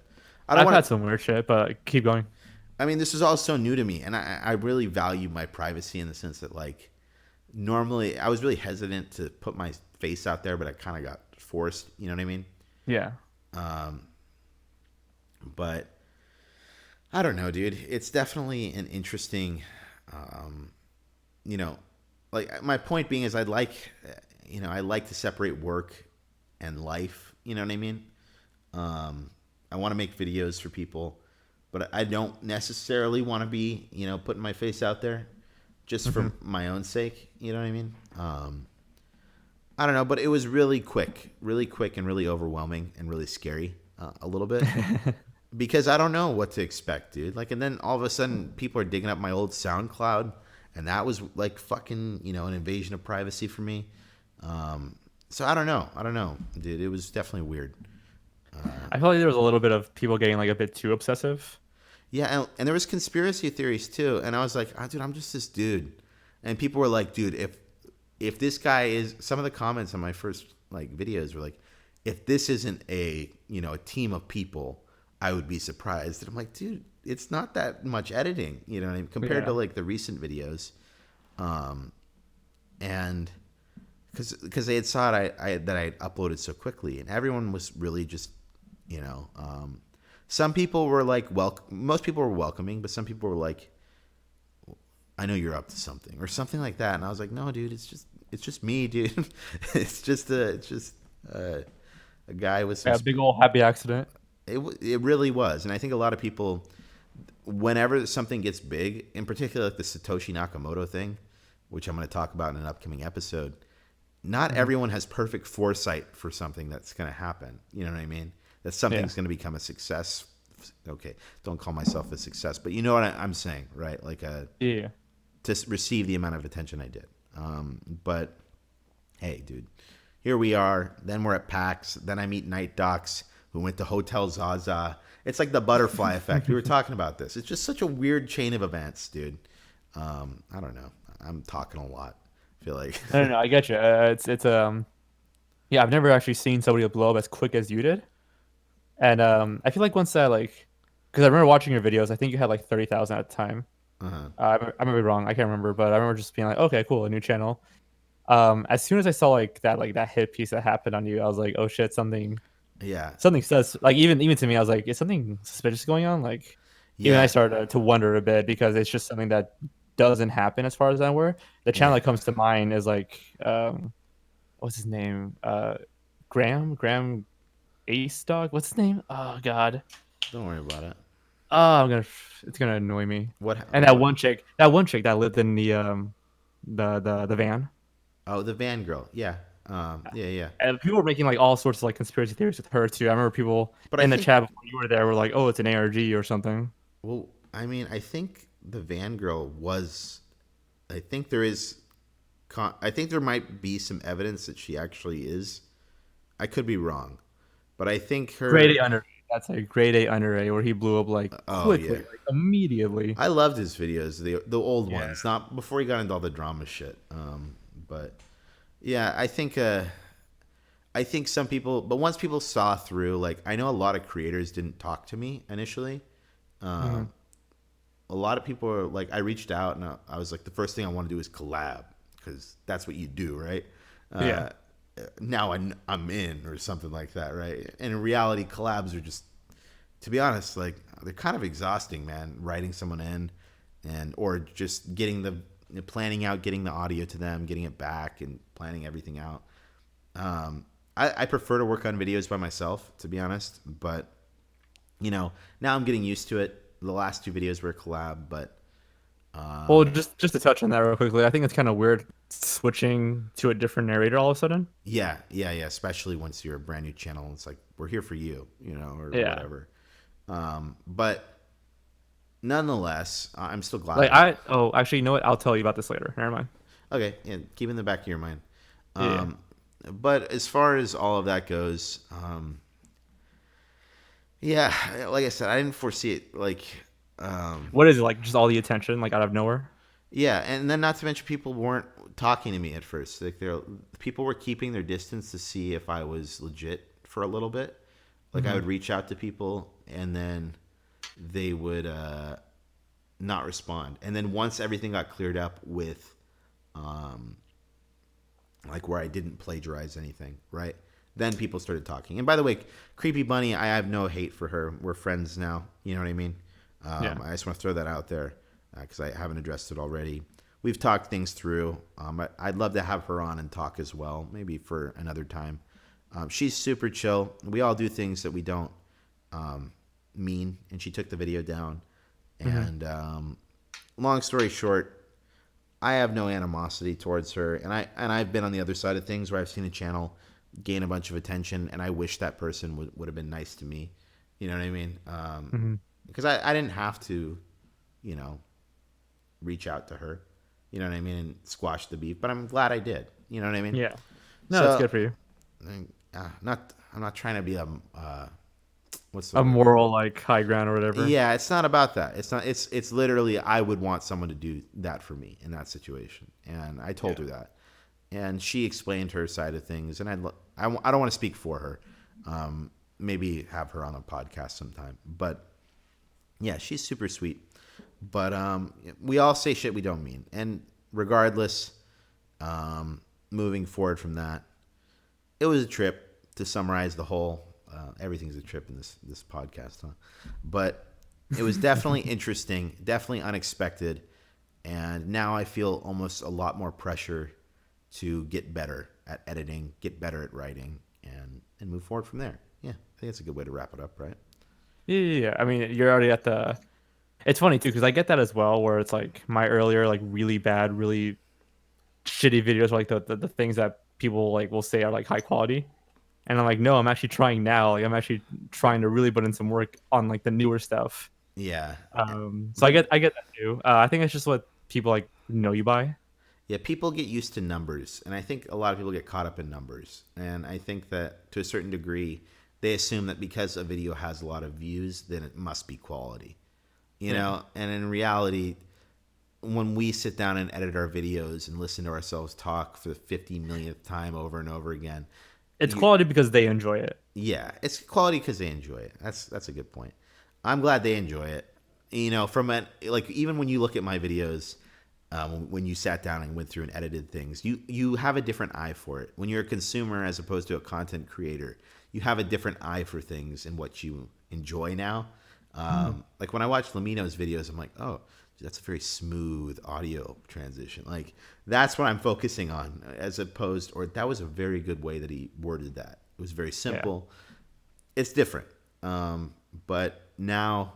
I've had some weird shit, but keep going. I mean, this is all so new to me, and I really value my privacy in the sense that, like, normally I was really hesitant to put my face out there, but I kind of got forced. You know what I mean? Yeah. But I don't know, dude. It's definitely an interesting, like, my point being is I like to separate work and life. You know what I mean? I want to make videos for people, but I don't necessarily want to be, putting my face out there just for my own sake. You know what I mean? I don't know, but it was really quick and really overwhelming and really scary a little bit because I don't know what to expect, dude. Like, and then all of a sudden people are digging up my old SoundCloud, and that was like fucking, an invasion of privacy for me. So I don't know, dude. It was definitely weird. I feel like there was a little bit of people getting like a bit too obsessive. Yeah, and there was conspiracy theories too. And I was like, dude, I'm just this dude. And people were like, dude, if this guy is, some of the comments on my first like videos were like, if this isn't a team of people, I would be surprised. And I'm like, dude, it's not that much editing, you know what I mean? Compared to Yeah. like the recent videos. And because they had saw it, that I had uploaded so quickly, and everyone was really just, you know, some people were like, most people were welcoming, but some people were like, I know you're up to something or something like that. And I was like, no, dude, it's just me, dude. It's just a guy with some, Yeah, big old happy accident. it really was. And I think a lot of people, whenever something gets big, in particular like the Satoshi Nakamoto thing, which I'm going to talk about in an upcoming episode, not Mhm. everyone has perfect foresight for something that's going to happen. You know what I mean? That Yeah. something's going to become a success. Okay, don't call myself a success, but you know what I'm saying, right? Like Yeah. to receive the amount of attention I did. But hey, dude, here we are. Then we're at PAX. Then I meet Night Docs, who went to Hotel Zaza. It's like the butterfly effect. We were talking about this. It's just such a weird chain of events, dude. I don't know. I'm talking a lot. I feel like. No, no, no, I get you. It's yeah, I've never actually seen somebody blow up as quick as you did. And I feel like once I like, because I remember watching your videos, I think you had like 30,000 at the time. Uh-huh. I might be wrong. I can't remember, but I remember just being like, okay, cool, a new channel. As soon as I saw like that hit piece that happened on you, I was like, oh shit, Yeah. something says like even to me, I was like, is something suspicious going on? Like even I Yeah. started to wonder a bit because it's just something that doesn't happen as far as I'm aware. The channel Yeah. that comes to mind is like what's his name? Graham Ace Dog. What's his name? Oh God. Don't worry about it. Oh, it's gonna annoy me. What? And What? that one chick that lived in the van. Oh, the Van Girl. Yeah. Yeah. Yeah. And people were making like all sorts of like conspiracy theories with her too. I remember people But I in the think, chat before you were there were like, "Oh, it's an ARG or something." well, I mean, I think the Van Girl was. I think there is. I think there might be some evidence that she actually is. I could be wrong, but I think Grade her. A under. That's like grade A under A, where he blew up like Oh quickly, yeah, like immediately. I loved his videos, the old Yeah. ones, not before he got into all the drama shit. But yeah, I think some people, but once people saw through, like I know a lot of creators didn't talk to me initially. Hmm. A lot of people are like, I reached out and I was like, the first thing I want to do is collab because that's what you do, right? Yeah. Uh, Now I'm in or something like that, right? And in reality, collabs are just, to be honest, like they're kind of exhausting, man. Writing someone in, and or just getting the planning out, getting the audio to them, getting it back, and planning everything out. I prefer to work on videos by myself, to be honest. But now I'm getting used to it. The last two videos were a collab, but Well, just to touch on that real quickly, I think it's kind of weird switching to a different narrator all of a sudden. yeah, yeah, yeah. Especially once you're a brand new channel, it's like we're here for you, or Yeah. whatever. But nonetheless, I'm still glad Like I. actually, you know what? I'll tell you about this later. Never mind. Okay, yeah, keep it in the back of your mind. Yeah. Um, but as far as all of that goes, yeah, like I said, I didn't foresee it. Like, What is it like? Just all the attention, like out of nowhere. yeah, and then not to mention people weren't talking to me at first. Like, people were keeping their distance to see if I was legit for a little bit. Like, I Hmm. would reach out to people, and then they would not respond. And then once everything got cleared up with like where I didn't plagiarize anything, right? Then people started talking. And by the way, Creepy Bunny, I have no hate for her. We're friends now. You know what I mean? Yeah. I just want to throw that out there because I haven't addressed it already. We've talked things through. I'd love to have her on and talk as well, maybe for another time. She's super chill. We all do things that we don't mean, and she took the video down. Hmm. And long story short, I have no animosity towards her, and I've been on the other side of things where I've seen a channel gain a bunch of attention, and I wish that person would have been nice to me. You know what I mean? Hmm. Because I didn't have to, you know, reach out to her. You know what I mean? And squash the beef, but I'm glad I did. You know what I mean? Yeah. No, it's So, good for you. I'm not trying to be what's the A word? moral like high ground or whatever. Yeah, it's not about that. It's not. It's literally I would want someone to do that for me in that situation, and I told Yeah. her that, and she explained her side of things, and I don't want to speak for her, maybe have her on a podcast sometime. But yeah, she's super sweet. But we all say shit we don't mean, and regardless, moving forward from that, it was a trip. To summarize the whole, everything's a trip in this podcast, huh? But it was definitely interesting, definitely unexpected, and now I feel almost a lot more pressure to get better at editing, get better at writing, and move forward from there. Yeah, I think that's a good way to wrap it up, right? Yeah. I mean, you're already at the. It's funny too because I get that as well, where it's like my earlier like really bad, really shitty videos, are like the things that people like will say are like high quality, and I'm like, no, I'm actually trying now. Like I'm actually trying to really put in some work on like the newer stuff. Yeah, So but I get that too. I think it's just what people like know you by. yeah, people get used to numbers, and I think a lot of people get caught up in numbers. And I think that to a certain degree, they assume that because a video has a lot of views, then it must be quality. You Yeah. know, and in reality, when we sit down and edit our videos and listen to ourselves talk for the 50 millionth time over and over again, It's you, quality because they enjoy it. yeah, it's quality because they enjoy it. That's a good point. I'm glad they enjoy it. You know, from a, like, even when you look at my videos, when you sat down and went through and edited things, you have a different eye for it. When you're a consumer as opposed to a content creator, you have a different eye for things and what you enjoy now. Like when I watch Lamino's videos, I'm like, oh, that's a very smooth audio transition. Like that's what I'm focusing on, as opposed, or that was a very good way that he worded that. It was very Yeah. simple. It's different, but now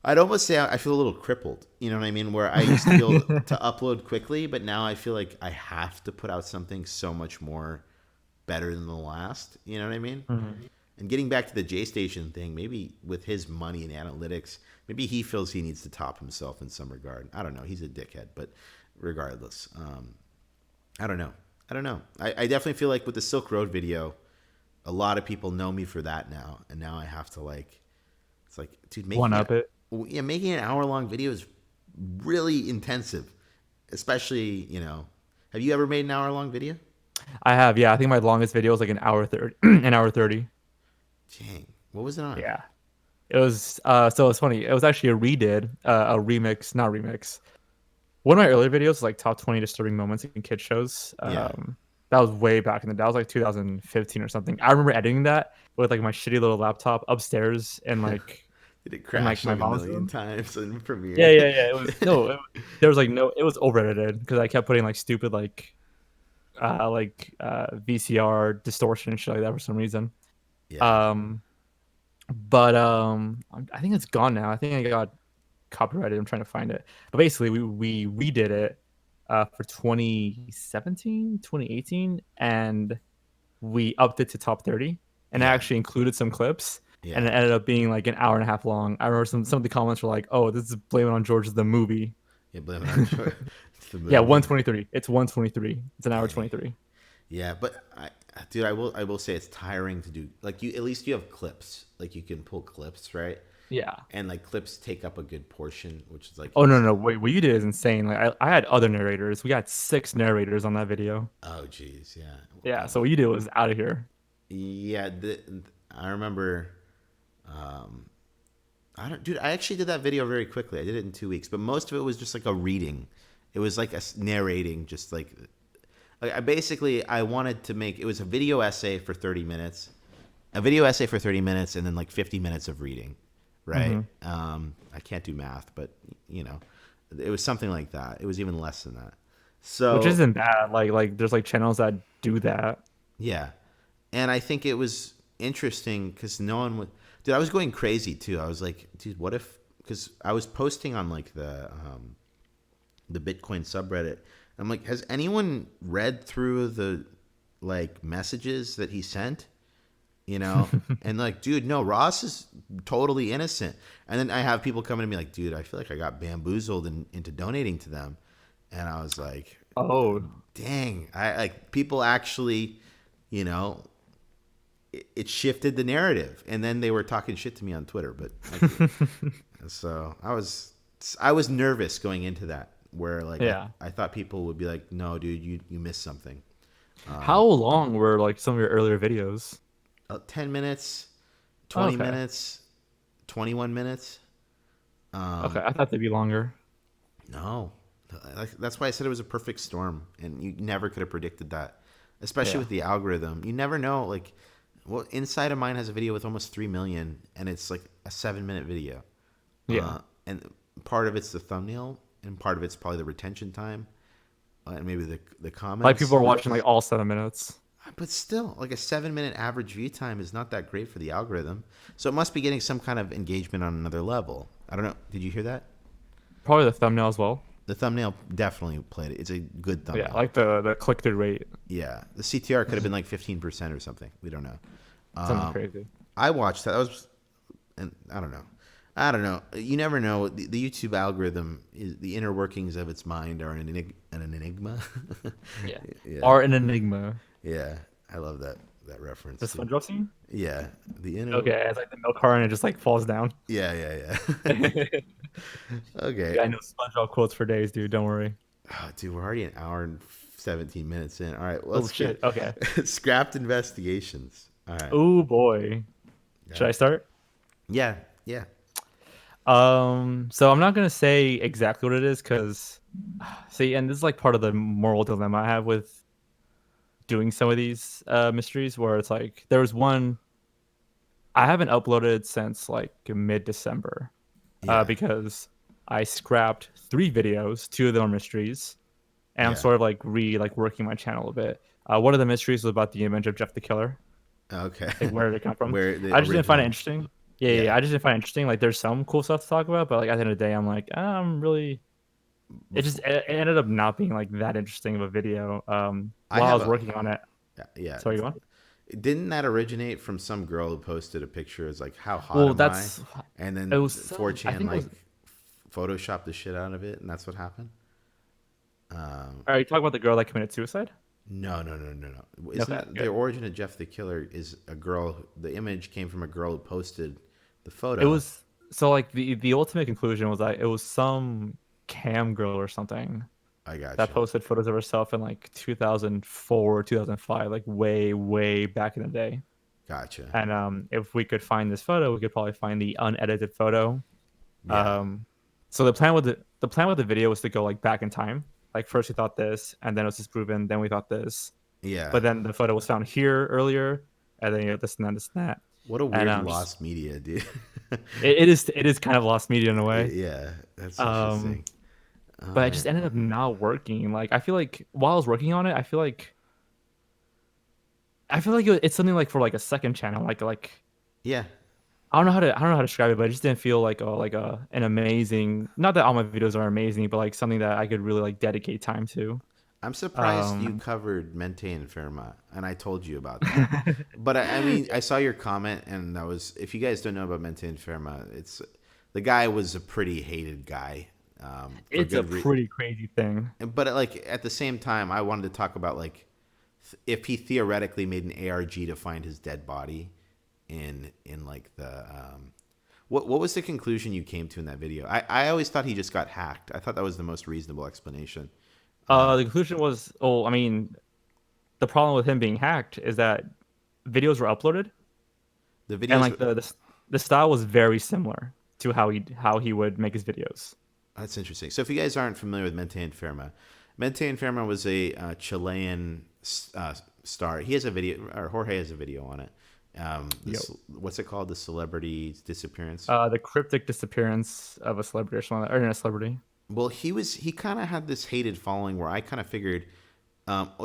I'd almost say I feel a little crippled. You know what I mean? Where I used to be able to upload quickly, but now I feel like I have to put out something so much more better than the last. You know what I mean? Mhm. And getting back to the Jaystation thing, maybe with his money and analytics, maybe he feels he needs to top himself in some regard. I don't know. He's a dickhead, but regardless, I don't know. I don't know. I definitely feel like with the Silk Road video, a lot of people know me for that now, and now I have to like, it's like, dude, One making up it, it. yeah, making an hour long video is really intensive, especially Have you ever made an hour long video? I have, yeah. I think my longest video was like an hour 30, an hour 30. Dang, what was it on? Yeah. It was so it's funny. It was actually a redid, a remix, not remix. One of my earlier videos was like top 20 disturbing moments in kid shows. Yeah, That was way back in the day. That was like 2015 or something. I remember editing that with like my shitty little laptop upstairs and like did it in like crash my like a mom's million room. times in Yeah, Premiere? yeah, yeah. It was no, there was like no, it was over edited because I kept putting like stupid VCR distortion and shit like that for some reason. Yeah, Um, but I think it's gone now. I think I got copyrighted. I'm trying to find it. But basically, we redid it for 2017, 2018, and we upped it to top 30. And I yeah, actually included some clips, and yeah, it ended up being like an hour and a half long. I remember some of the comments were like, "Oh, this is Blame It on George the movie." yeah. Blame it on George. It's the Yeah, movie. 123. It's 123. It's an hour Dang. 23. Yeah, but dude, I will say it's tiring to do. Like you, at least you have clips. Like you can pull clips, right? Yeah. And like clips take up a good portion, which is like, Oh no, no, wait, what you did is insane. Like I had other narrators. We got 6 narrators on that video. oh geez, yeah, Yeah, so what you did was out of here. yeah. I remember. Um, I don't, dude. I actually did that video very quickly. I did it in 2 weeks, but most of it was just like a reading. It was like narrating, just like I basically I wanted to make it was a video essay for 30 minutes, a video essay for 30 minutes, and then like 50 minutes of reading, right? Hmm. I can't do math, but you know, it was something like that. It was even less than that. Which So isn't bad. Like there's like channels that do that. yeah, and I think it was interesting because no one would. Dude, I was going crazy too. I was like, dude, what if? Because I was posting on like the Bitcoin subreddit. I'm like, has anyone read through the like messages that he sent? You know, and like, dude, no, Ross is totally innocent. And then I have people coming to me like, dude, I feel like I got bamboozled into donating to them, and I was like, Oh, dang, I like people actually, you know, it shifted the narrative, and then they were talking shit to me on Twitter. But so I was nervous going into that, where like yeah. I thought people would be like, no, dude, you missed something. How long were like some of your earlier videos? 10 minutes, Oh, 20 okay. minutes, 21 minutes. Okay. Um, I thought they'd be longer. no, that's why I said it was a perfect storm, and you never could have predicted that, especially Yeah. with the algorithm. You never know. Like, well, Inside of Mine has a video with almost 3 million, and it's like a 7 minute video. Yeah. And part of it's the thumbnail, and part of it's probably the retention time, and maybe the Like people comments. are watching like all 7 minutes. But still, like a 7 minute average view time is not that great for the algorithm. So it must be getting some kind of engagement on another level. I don't know. Did you hear that? Probably the thumbnail as well. The thumbnail definitely played it. It's a good Yeah, thumbnail. like the click through rate, Yeah, the CTR could have been like 15% or something. We don't know. something Um, crazy. I watched that. That was, and I don't know. I don't know. You never know. The YouTube algorithm is the inner workings of its mind are an enigma. Yeah. Yeah, Are an enigma. yeah. I love that reference The too. SpongeBob scene. Yeah, the inner. Okay, it's like the milk carton and it just like falls down. Yeah, yeah, yeah. Yeah, Okay. I know SpongeBob quotes for days, dude. Don't worry. Oh, dude, we're already an hour and 17 minutes in. All right, well, Oh let's shit. get Okay. scrapped investigations. All right. Oh boy. Should Yeah. I start? Yeah. Yeah. So I'm not gonna say exactly what it is, because see, and this is like part of the moral dilemma I have with doing some of these mysteries, where it's like there was one I haven't uploaded since like mid-December, Yeah. because I scrapped 3 videos. 2 of them are mysteries, and I'm Yeah. sort of like working my channel a bit. One of the mysteries was about the image of Jeff the Killer. Okay. Like, where did it come from? Where the I just didn't find it original. interesting. Yeah, yeah, Yeah. yeah, I just didn't find it interesting. Like, there's some cool stuff to talk about, but like at the end of the day, I'm like, I'm really. Before It ended up not being like that interesting of a video. I While I have was a working on it. yeah. Sorry, you on? Didn't that originate from some girl who posted a picture? It's like, how hot Well, am I? that's And it then was some. I 4chan think it like was. photoshopped the shit out of it, and that's what happened. Um, Are you talking about the girl that committed suicide? no, no, no, no, no. Isn't Okay, that the good. origin of Jeff the Killer? Is a girl? The image came from a girl who posted the It photo. was so like the ultimate conclusion was that it was some cam girl or something I that gotcha. posted photos of herself in like 2004 or 2005, like way back in the day. Gotcha. And if we could find this photo, we could probably find the unedited photo. Yeah. Um, so the plan with the video was to go like back in time. Like first we thought this, and then it was disproven. Then we thought this, Yeah. but then the photo was found here earlier, and then this and that, this and that. What a And weird lost media, dude. it is kind of lost media in a way. Yeah, that's Um, interesting. Oh but it just man. ended up not working. Like I feel like while I was working on it, I feel like it's something like for like a second channel, like Yeah. I don't know how to describe it, but it just didn't feel like an amazing. Not that all my videos are amazing, but like something that I could really like dedicate time to. I'm surprised you Um, covered Mente and Fairmont, and I told you about that. But I mean, I saw your comment, and that was. If you guys don't know about Mente and Fairmont, it's the guy was a pretty hated guy, for it's a good pretty crazy thing. But like at the same time, I wanted to talk about like if he theoretically made an ARG to find his dead body in like the what was the conclusion you came to in that video? I always thought he just got hacked. I thought that was the most reasonable explanation. The conclusion was, oh, I mean, the problem with him being hacked is that videos were uploaded, The and videos like the style was very similar to how he would make his videos. That's interesting. So if you guys aren't familiar with Mente and Ferma, Mente and Ferma was a Chilean star. He has a video, or Jorge has a video on it. Yo. What's it called? The celebrity disappearance. The cryptic disappearance of a celebrity or something, or a celebrity. Well, he kind of had this hated following where I kind of figured.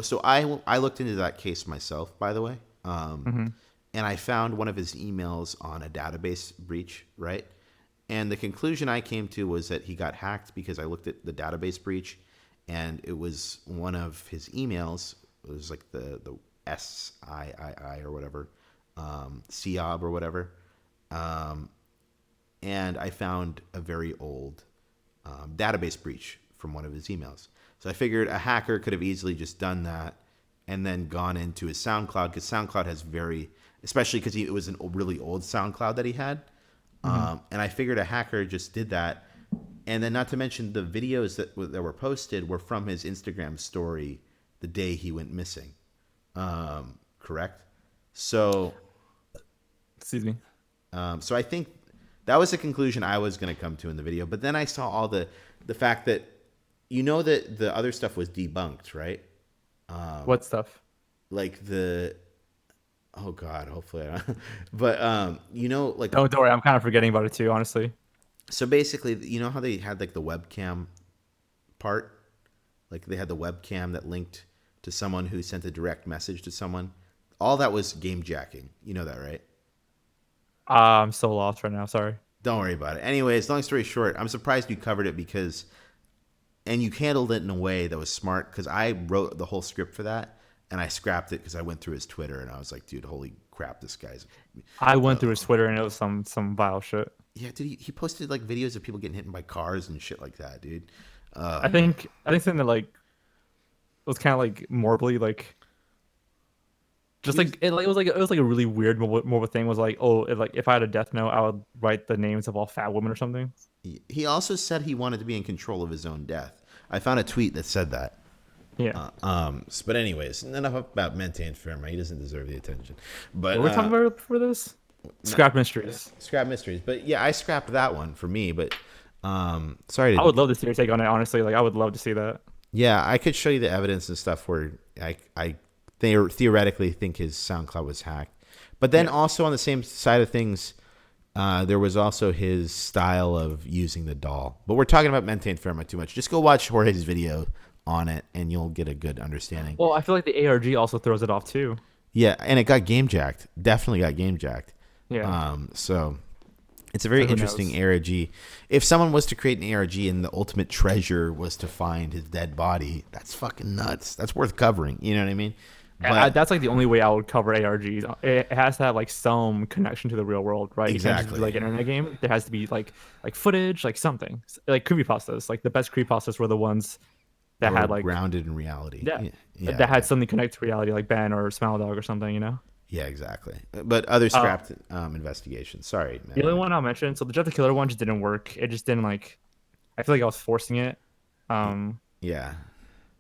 So I looked into that case myself, by the way, Hmm. and I found one of his emails on a database breach, right? And the conclusion I came to was that he got hacked because I looked at the database breach, and it was one of his emails. It was like the SIII or whatever, CIOB or whatever, and I found a very old database breach from one of his emails. So I figured a hacker could have easily just done that and then gone into his SoundCloud, because SoundCloud has especially because it was a really old SoundCloud that he had. Hmm. And I figured a hacker just did that. And then not to mention the videos that were posted were from his Instagram story the day he went missing. Correct? So Excuse me. So I think that was the conclusion I was going to come to in the video. But then I saw all the fact that that the other stuff was debunked, right? What stuff? Like oh God, hopefully I don't. But like Oh, don't worry. I'm kind of forgetting about it too, honestly. so basically, how they had like the webcam part, like they had the webcam that linked to someone who sent a direct message to someone. All that was game jacking. You know that, right? I'm so lost right now. Sorry. Don't worry about it. Anyways, long story short, I'm surprised you covered it and you handled it in a way that was smart, because I wrote the whole script for that and I scrapped it because I went through his Twitter and I was like, dude, holy crap, this guy's. I went through his Twitter and it was some vile shit. Yeah, dude, he posted like videos of people getting hit by cars and shit like that, dude. I think something that like was kind of like morbidly like just like it was like a really weird morbid thing was like, oh, like if I had a death note I would write the names of all fat women or something. He also said he wanted to be in control of his own death. I found a tweet that said that. Yeah. But anyways, enough about Mente Inferma. He doesn't deserve the attention. But what were we talking about before this? Scrap mysteries. Scrap mysteries. But yeah, I scrapped that one for me. But sorry. I would love to see your take on it. Honestly, like I would love to see that. Yeah, I could show you the evidence and stuff where I theoretically think his SoundCloud was hacked. But then also on the same side of things, there was also his style of using the doll. But we're talking about Mente Inferma too much. Just go watch Jorge's video on it and you'll get a good understanding. Well, I feel like the ARG also throws it off too. Yeah, and it got game jacked. Definitely got game jacked. Yeah. So it's a very interesting ARG. If someone was to create an ARG and the ultimate treasure was to find his dead body, that's fucking nuts. That's worth covering. You know what I mean? But that's like the only way I would cover ARGs. It has to have like some connection to the real world, right? Exactly. You can't just be like an internet game. There has to be like footage, like something, like creepypastas. Like the best creepypastas were the ones that had like grounded in reality. Yeah. That had something connected to reality, like Ben or Smile Dog or something, you know? Yeah, exactly. But other scrapped investigations. Sorry, man. The only one I'll mention, so the Jeff the Killer one just didn't work. It just didn't like. I feel like I was forcing it. Yeah.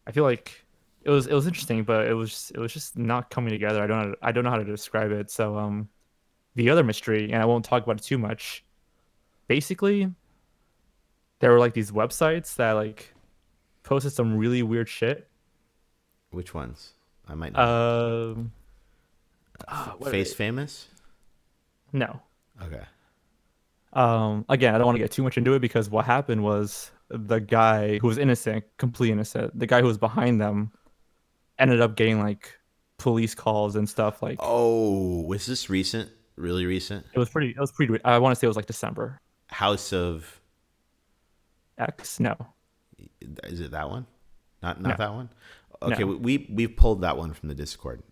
I feel like it was interesting, but it was just not coming together. I don't know how to describe it. So the other mystery, and I won't talk about it too much. Basically, there were like these websites that like posted some really weird shit. Which ones? I might know. Face Famous? No. Okay. Again, I don't want to get too much into it because what happened was the guy who was innocent, completely innocent, the guy who was behind them ended up getting like police calls and stuff like. Oh, was this recent? Really recent? It was pretty I want to say it was like December. House of X? No. Is it that one? Not No. that one? Okay, No. we've pulled that one from the Discord.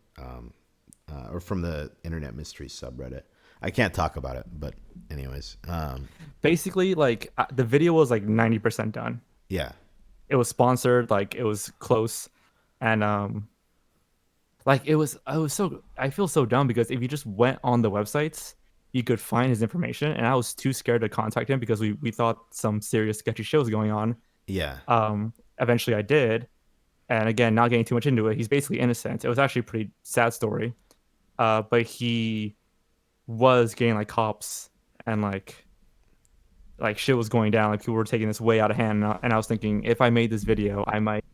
Or from the Internet Mysteries subreddit. I can't talk about it, but anyways. Basically, like the video was like 90% done. Yeah. It was sponsored, like it was close, and like I feel so dumb because if you just went on the websites, you could find his information, and I was too scared to contact him because we thought some serious sketchy shit was going on. Yeah. Eventually I did, and again, not getting too much into it, he's basically innocent. It was actually a pretty sad story. But he was getting like cops and like shit was going down. Like people were taking this way out of hand, and I was thinking if I made this video, I might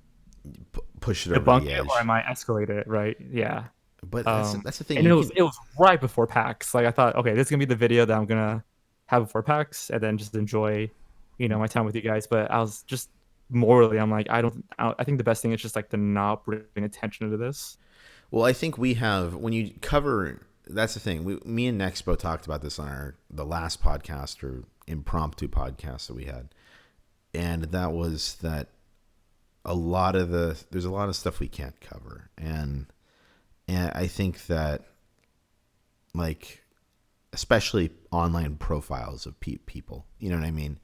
push it over debunk the it edge. or I might escalate it. Right? Yeah. But that's the thing. And it was right before PAX. Like I thought, okay, this is gonna be the video that I'm gonna have before PAX, and then just enjoy, my time with you guys. But I was just morally, I'm like, I think the best thing is just like to not bring attention to this. Well, I think we have, when you cover, that's the thing. Me and Nexpo talked about this on the last podcast or impromptu podcast that we had. And that was that there's a lot of stuff we can't cover. And I think that, like, especially online profiles of people, you know what I mean?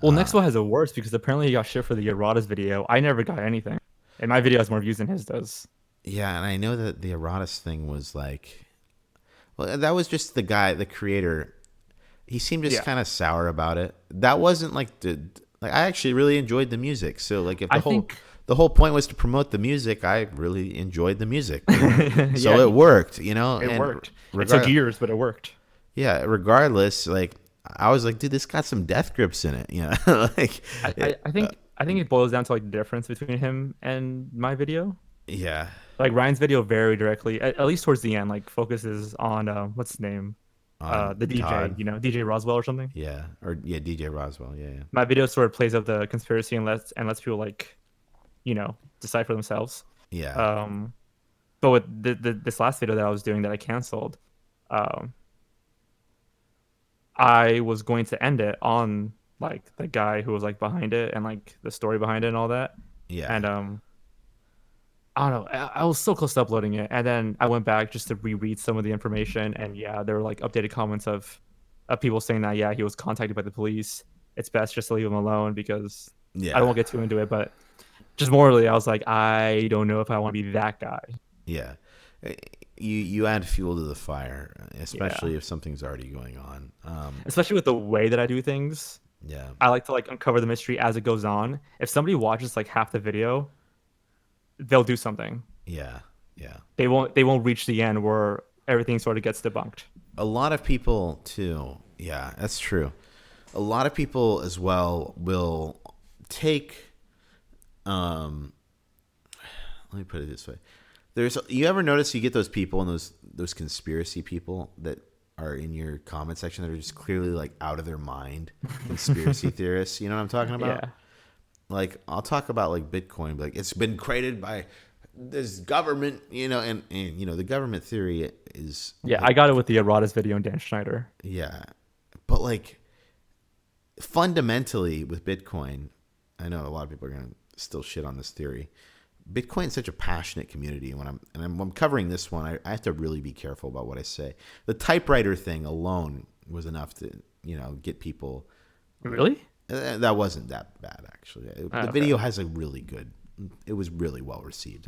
Well, Nexpo has it worse because apparently he got shit for the Erotis video. I never got anything. And my video has more views than his does. Yeah, and I know that the Erotis thing was like, well, that was just the guy, the creator. He seemed just kind of sour about it. That wasn't like I actually really enjoyed the music. So like if the whole point was to promote the music, I really enjoyed the music. So it worked, It worked. It took years, but it worked. yeah. Regardless, like I was like, dude, this got some death grips in it. You know, like, I think it boils down to like the difference between him and my video. yeah, Like Ryan's video very directly, at least towards the end, like focuses on what's his name, on the DJ, Todd. DJ Roswell or something. Yeah, or yeah, DJ Roswell. Yeah, yeah, My video sort of plays up the conspiracy and lets people like decide for themselves. yeah, Um, but with this last video that I was doing that I canceled, um, I was going to end it on like the guy who was like behind it and like the story behind it and all that. yeah, And I don't know, I was so close to uploading it, and then I went back just to reread some of the information, and yeah, there were like updated comments of people saying that yeah he was contacted by the police. It's best just to leave him alone because I yeah, won't get too into it, but just morally, I was like, I don't know if I want to be that guy. yeah. You add fuel to the fire, Yeah. especially if something's already going on. Especially with the way that I do things. Yeah, I like to like uncover the mystery as it goes on. If somebody watches like half the video, they'll do something. yeah, yeah. They won't reach the end where everything sort of gets debunked. A lot of people too. Yeah, that's true. A lot of people as well will take. Um, Let me put it this way. There's you ever notice you get those people and those conspiracy people that are in your comment section that are just clearly like out of their mind conspiracy theorists. You know what I'm talking about? Yeah. Like I'll talk about like Bitcoin, like it's been created by this government, and the government theory is Yeah, like I got it with the Erotis video and Dan Schneider. yeah, but like fundamentally with Bitcoin, I know a lot of people are gonna still shit on this theory. Bitcoin is such a passionate community. When I'm covering this one, I have to really be careful about what I say. The typewriter thing alone was enough to get people. Really? That wasn't that bad actually. The Okay. video has a really good. It was really well received.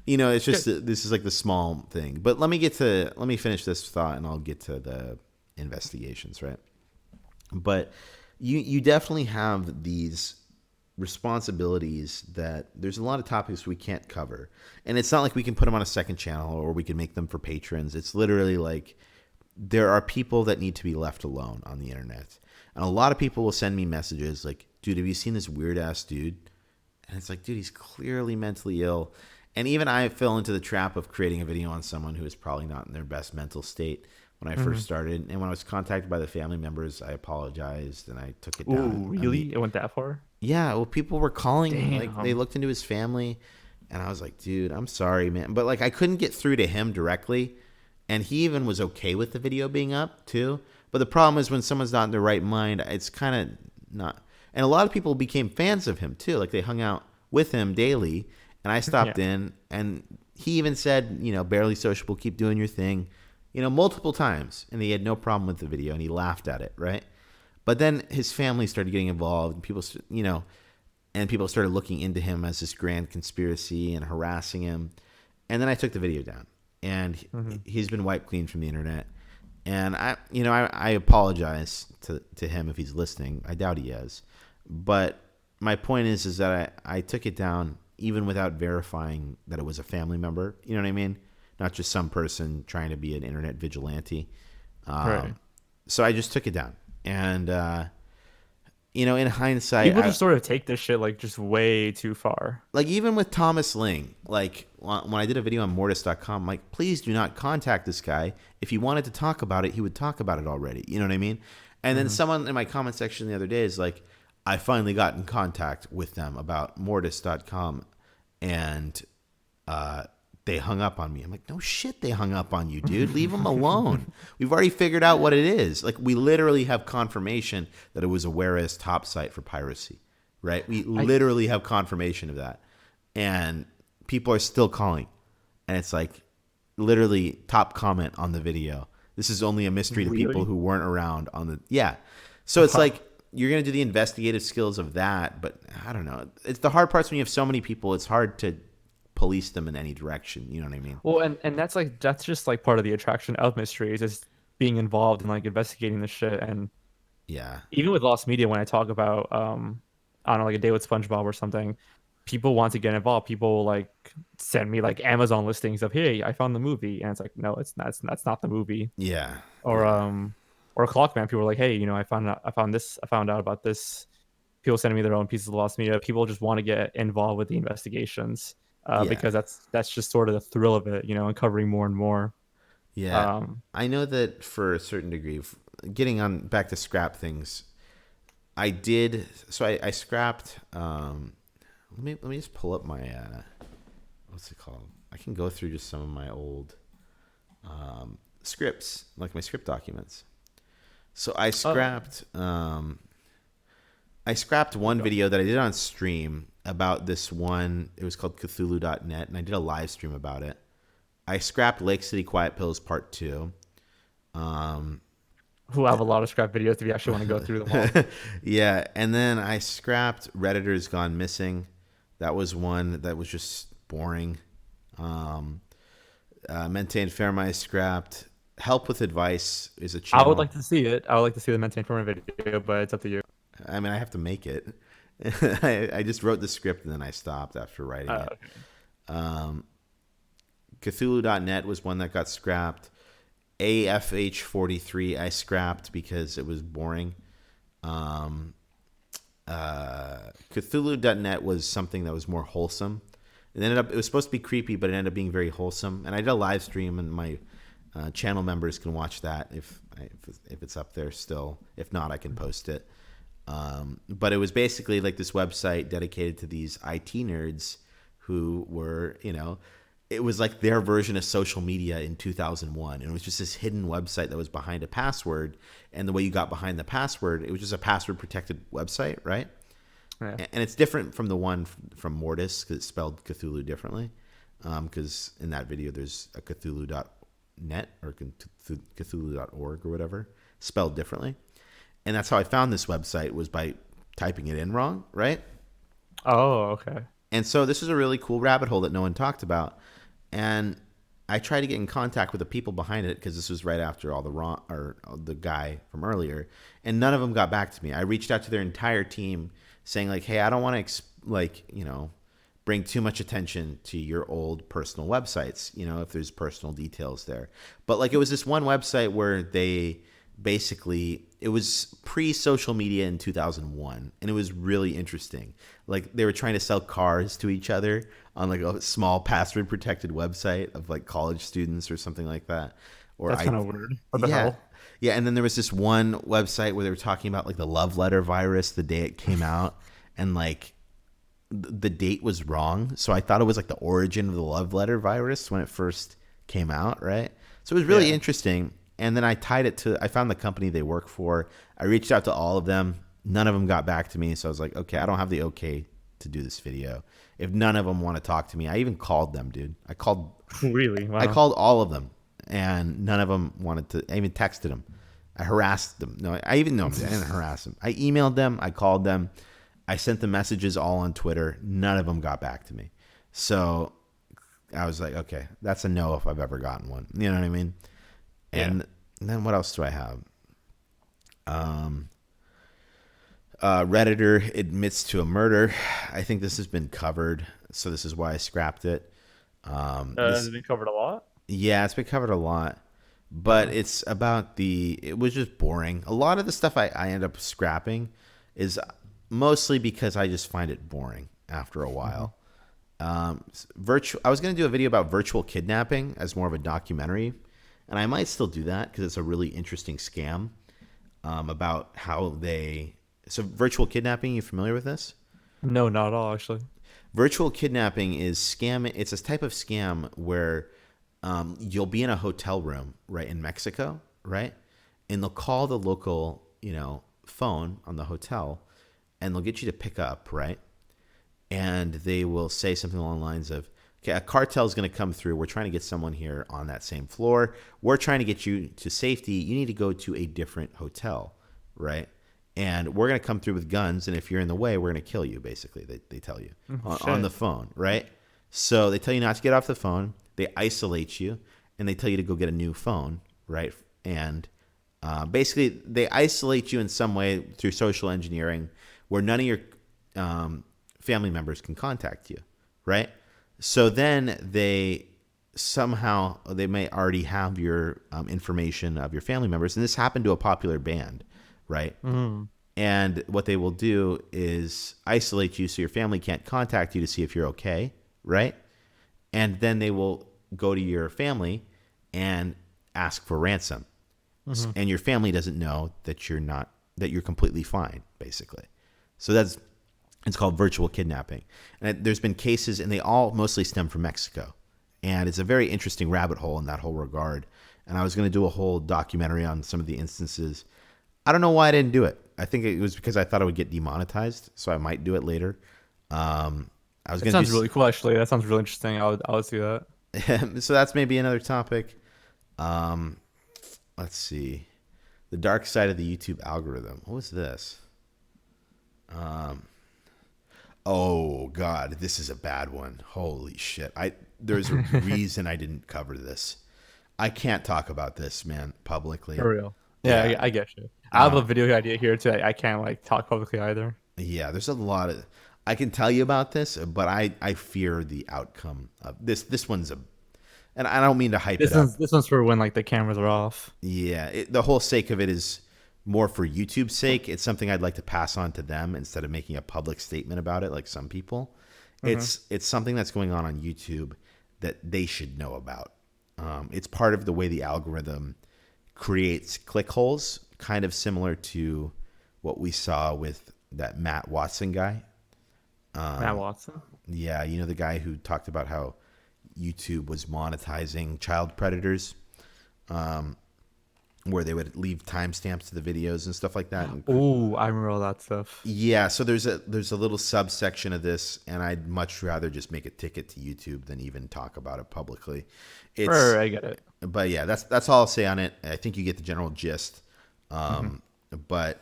It's just Good. this is like the small thing. But let me finish this thought, and I'll get to the investigations, right? But you definitely have these responsibilities that there's a lot of topics we can't cover, and it's not like we can put them on a second channel or we can make them for patrons. It's literally like there are people that need to be left alone on the internet, and a lot of people will send me messages like, dude, have you seen this weird ass dude? And it's like, dude, he's clearly mentally ill. And even I fell into the trap of creating a video on someone who is probably not in their best mental state when I Hmm. first started. And when I was contacted by the family members, I apologized and I took it Ooh, down. really? It went that far? Yeah, well, people were calling, like they Damn. looked into his family, and I was like, dude, I'm sorry, man. But like I couldn't get through to him directly. And he even was okay with the video being up too. But the problem is when someone's not in their right mind, it's kind of not. And a lot of people became fans of him too. Like they hung out with him daily. And I Yeah. stopped in, and he even said, barely sociable, keep doing your thing, multiple times. And he had no problem with the video, and he laughed at it, right? But then his family started getting involved, and people started looking into him as this grand conspiracy and harassing him. And then I took the video down, and Hmm. he's been wiped clean from the internet. And I apologize to him if he's listening. I doubt he is. But my point is that I took it down even without verifying that it was a family member. You know what I mean? Not just some person trying to be an internet vigilante. Right. So I just took it down. And, in hindsight, People just sort of take this shit like just way too far. like even with Thomas Ling, like when I did a video on Mortis.com, like please do not contact this guy. If he wanted to talk about it, he would talk about it already. You know what I mean? And then Hmm. someone in my comment section the other day is like, I finally got in contact with them about Mortis.com, and they hung up on me. I'm like, no shit, they hung up on you, dude. Leave them alone. We've already figured out what it is. Like we literally have confirmation that it was a Whereas top site for piracy, right? We I literally have confirmation of that, and people are still calling, and it's like literally top comment on the video. This is only a mystery to people really. who weren't around on the yeah. So it's like you're gonna do the investigative skills of that, but I don't know. It's the hard parts when you have so many people. It's hard to police them in any direction. You know what I mean? Well, and that's just like part of the attraction of mysteries is being involved in like investigating this shit. And Yeah, even with Lost Media, when I talk about I don't know, like a day with SpongeBob or something, people want to get involved. People like send me like Amazon listings of, hey, I found the movie, and it's like, no, it's not. That's not the movie. yeah, Or yeah, or Clockman, people were like, hey, I found out about this. People sending me their own pieces of lost media. People just want to get involved with the investigations Yeah. because that's just sort of the thrill of it, uncovering more and more. Yeah. Um, I know that for a certain degree, getting on back to scrap things, I did. So I scrapped. Let me just pull up my what's it called? I can go through just some of my old scripts, like my script documents. So I scrapped one video that I did on stream about this one. It was called Cthulhu.net, and I did a live stream about it. I scrapped Lake City Quiet Pills Part 2. who have a lot of scrap videos if you actually want to go through them all. Yeah, and then I scrapped Redditor's Gone Missing. That was one that was just boring. Maintain Fairm I scrapped. Help with Advice is a I would channel. like to see it. I would like to see the maintain format video, but it's up to you. I mean, I have to make it. I just wrote the script and then I stopped after writing it. Okay. Cthulhu.net was one that got scrapped. AFH43 I scrapped because it was boring. Cthulhu.net was something that was more wholesome. It was supposed to be creepy, but it ended up being very wholesome. And I did a live stream, and my channel members can watch that if it's up there still. If not, I can post it. But it was basically like this website dedicated to these IT nerds who were, it was like their version of social media in 2001. And it was just this hidden website that was behind a password. And the way you got behind the password, it was just a password protected website, right? Yeah. And it's different from the one from Mortis because it's spelled Cthulhu differently. Because in that video, there's a Cthulhu.net or Cthulhu.org or whatever spelled differently. And that's how I found this website, was by typing it in wrong, right? Oh, okay. And so this is a really cool rabbit hole that no one talked about. And I tried to get in contact with the people behind it because this was right after all the guy from earlier, and none of them got back to me. I reached out to their entire team saying like, hey, I don't want to bring too much attention to your old personal websites, if there's personal details there. But like it was this one website where they basically, it was pre-social media in 2001, and it was really interesting. Like they were trying to sell cars to each other on like a small password protected website of like college students or something like that. Or That's kind of weird. What the hell? Yeah, and then there was this one website where they were talking about like the love letter virus the day it came out, and like the date was wrong. So I thought it was like the origin of the love letter virus when it first came out, right? So it was really interesting. And then I found the company they work for. I reached out to all of them. None of them got back to me. So I was like, okay, I don't have the okay to do this video. If none of them want to talk to me, I even called them, dude. Really? Wow. I called all of them, and none of them wanted to. I even texted them. I harassed them. No, I didn't harass them. I emailed them. I called them. I sent them messages all on Twitter. None of them got back to me. So I was like, okay, that's a no if I've ever gotten one. You know what I mean? And then what else do I have? Redditor admits to a murder. I think this has been covered, so this is why I scrapped it. Has it been covered a lot? Yeah, it's been covered a lot, but it was just boring. A lot of the stuff I end up scrapping is mostly because I just find it boring after a while. I was going to do a video about virtual kidnapping as more of a documentary, and I might still do that because it's a really interesting scam about how So virtual kidnapping, you familiar with this? No, not at all, actually. Virtual kidnapping is scam. It's a type of scam where you'll be in a hotel room, right, in Mexico, right? And they'll call the local, phone on the hotel, and they'll get you to pick up, right? And they will say something along the lines of, okay, a cartel is going to come through. We're trying to get someone here on that same floor. We're trying to get you to safety. You need to go to a different hotel, right? And we're going to come through with guns, and if you're in the way, we're going to kill you, basically, they tell you on the phone, right? So they tell you not to get off the phone. They isolate you, and they tell you to go get a new phone, right? And basically, they isolate you in some way through social engineering where none of your family members can contact you, right? So then they somehow they may already have your information of your family members, and this happened to a popular band, right? Mm. And what they will do is isolate you so your family can't contact you to see if you're okay, right? And then they will go to your family and ask for ransom. Hmm. And your family doesn't know that you're completely fine, basically. So it's called virtual kidnapping. And there's been cases, and they all mostly stem from Mexico. And it's a very interesting rabbit hole in that whole regard. And I was going to do a whole documentary on some of the instances. I don't know why I didn't do it. I think it was because I thought I would get demonetized, so I might do it later. I was That going to sounds really cool, actually. That sounds really interesting. I would see that. do so that's maybe another topic. Um, let's see. The dark side of the YouTube algorithm. What was this? Oh God, this is a bad one. Holy shit. There's a reason I didn't cover this. I can't talk about this, man, publicly. For real. Yeah, Yeah. I get you. I have Uh, a video idea here too. I can't like talk publicly either. yeah, there's a lot of I can tell you about this, but I fear the outcome of this one's a and I don't mean to hype it up. This one's for when like the cameras are off. Yeah, the whole sake of it is more for YouTube's sake. It's something I'd like to pass on to them instead of making a public statement about it like some people. Hmm. It's something that's going on YouTube that they should know about. It's part of the way the algorithm creates click holes, kind of similar to what we saw with that Matt Watson guy. Matt Watson. Yeah, you know the guy who talked about how YouTube was monetizing child predators, where they would leave timestamps to the videos and stuff like that. And Oh, I remember all that stuff. yeah, so there's a little subsection of this, and I'd much rather just make a ticket to YouTube than even talk about it publicly. It's Sure, I get it. But yeah, that's all I'll say on it. I think you get the general gist. Hmm. But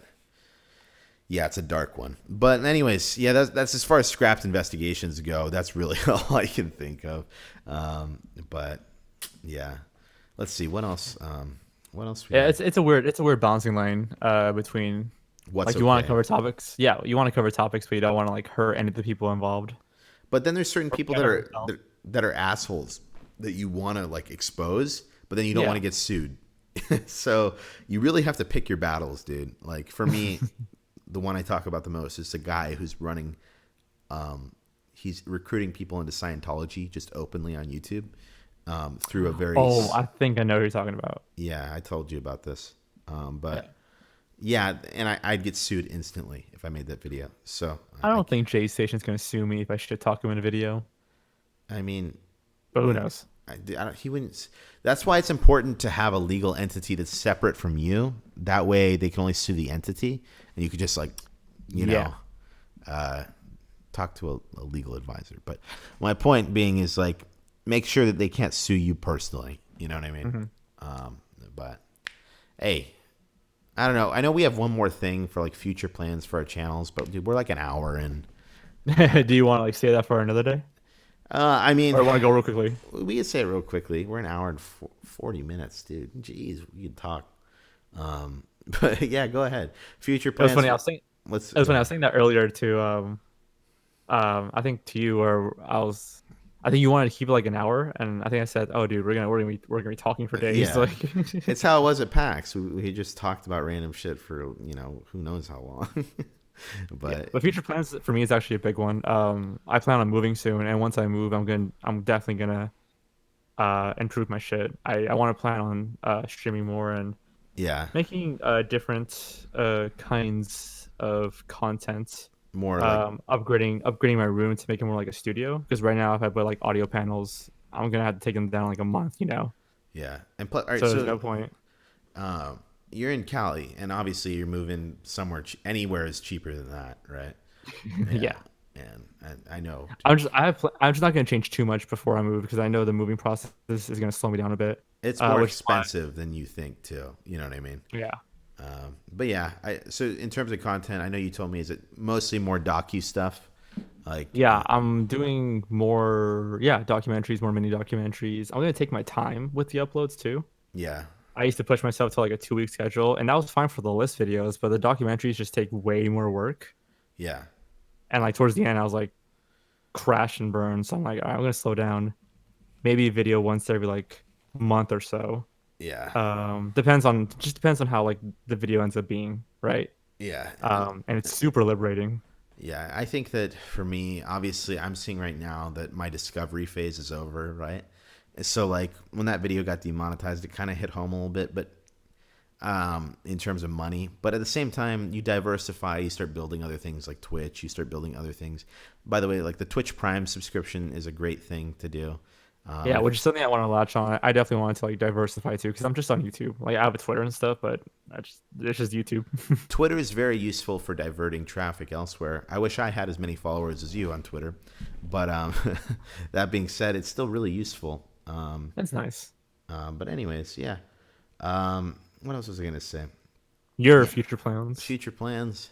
yeah, it's a dark one. But anyways, yeah, that's as far as scrapped investigations go. That's really all I can think of. But yeah, let's see what else. What else we Yeah, got? it's a weird balancing line between What's like you want to okay? cover topics. Yeah, you want to cover topics, but you don't want to like hurt any of the people involved. But then there's certain Or people that better are yourself. that are assholes that you want to like expose, but then you don't want Yeah. to get sued. So you really have to pick your battles, dude. Like for me, the one I talk about the most is a guy who's running. He's recruiting people into Scientology just openly on YouTube through a very. Oh, I think I know who you're talking about. Yeah, I told you about this. Yeah. But yeah, and I'd get sued instantly if I made that video. So I don't think Jaystation's gonna sue me if I shit talk him in a video, I mean, but who knows? he wouldn't. That's why it's important to have a legal entity that's separate from you. That way, they can only sue the entity, and you could just like, you know, talk to a legal advisor. But my point being is like, make sure that they can't sue you personally. You know what I mean? But hey, I don't know. I know we have one more thing for like future plans for our channels, but dude, we're like an hour in. Do you want to like say that for another day, I mean, or want to go real quickly? we can say it real quickly. We're an hour and 40 minutes, dude. Jeez, we could talk. But yeah, go ahead. Future It was plans. funny. I was saying. Let's. It was funny. I was saying that earlier to I think to you, or I think you wanted to keep it like an hour, and I think I said, "Oh, dude, we're gonna be talking for days." Yeah. Like, It's how it was at PAX. We just talked about random shit for who knows how long. But but future plans for me is actually a big one. I plan on moving soon, and once I move, I'm definitely gonna improve my shit. I want to plan on streaming more and yeah, making different kinds of content. more like Upgrading my room to make it more like a studio. Because right now, if I put like audio panels, I'm gonna have to take them down like a month, you know. yeah. And all right, So there's so no point. you're in Cali, and obviously you're moving somewhere. Anywhere is cheaper than that, right? Yeah. And I know. I'm just not gonna change too much before I move because I know the moving process is gonna slow me down a bit. It's more Which is why- expensive than you think too. You know what I mean? Yeah. But yeah, so in terms of content, I know you told me is it mostly more docu stuff, like Yeah, I'm doing more, documentaries, more mini documentaries. I'm gonna take my time with the uploads too. yeah, I used to push myself to like a 2 week schedule, and that was fine for the list videos, but the documentaries just take way more work. yeah, And like towards the end, I was like crash and burn. So I'm like, all right, I'm gonna slow down. maybe a video once every like month or so. Yeah. Depends on how like the video ends up being, right? Yeah. And it's super liberating. Yeah, I think that for me, obviously, I'm seeing right now that my discovery phase is over, right? So, like, when that video got demonetized, it kind of hit home a little bit, but in terms of money. But at the same time, you diversify, you start building other things like Twitch, you start building other things. By the way, like the Twitch Prime subscription is a great thing to do. Yeah, If which is something I want to latch on. I definitely wanted to like diversify too, because I'm just on YouTube. Like I have a Twitter and stuff, but it's just YouTube. Twitter is very useful for diverting traffic elsewhere. I wish I had as many followers as you on Twitter, but that being said, it's still really useful. That's nice. But anyways, yeah. What else was I gonna say? Your future plans. Future plans.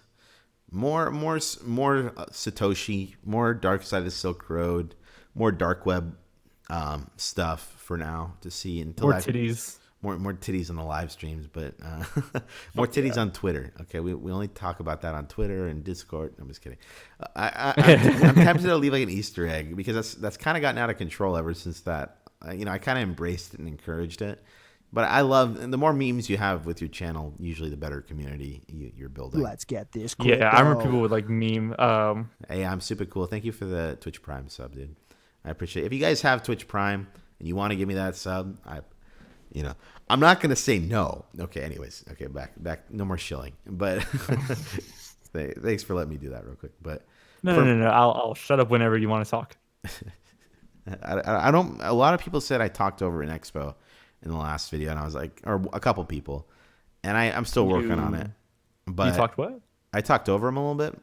More Satoshi, more Dark Side of the Silk Road, more dark web stuff for now to see until More titties. more titties on the live streams, but more titties on Twitter. Okay, we only talk about that on Twitter and Discord. I'm just kidding. I'm tempted to leave like an Easter egg because that's kind of gotten out of control ever since that. I kind of embraced it and encouraged it. But I love, and the more memes you have with your channel, usually the better community you're building. Let's get this. Yeah, I remember people would like meme. Hey, I'm super cool. Thank you for the Twitch Prime sub, dude. I appreciate it. If you guys have Twitch Prime and you want to give me that sub, I'm not gonna say no. Okay, anyways, okay, back. No more shilling. But thanks for letting me do that real quick. But no. I'll shut up whenever you want to talk. I don't. A lot of people said I talked over an expo in the last video, and I was like, or a couple people, and I'm still working on it. But you talked what? I talked over him a little bit.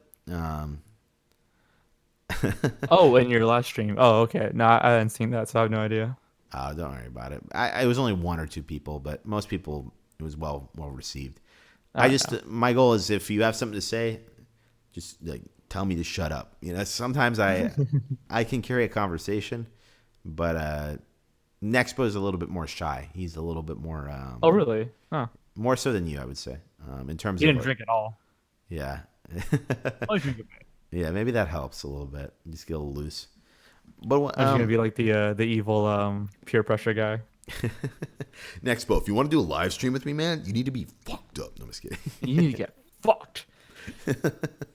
Oh, in your last stream. Oh, okay. No, I hadn't seen that, so I have no idea. Oh, don't worry about it. It was only one or two people, but most people it was well received. My goal is if you have something to say, just like tell me to shut up. Sometimes I can carry a conversation, but Nexpo is a little bit more shy. He's a little bit more. Oh, really? Huh. More so than you, I would say. In terms You of didn't drink at all. Yeah. I drink a bit. Yeah, maybe that helps a little bit. Just get a little loose. But I'm just gonna be like the evil peer pressure guy. Nexpo, if you want to do a live stream with me, man, you need to be fucked up. No, I'm just kidding. You need to get fucked.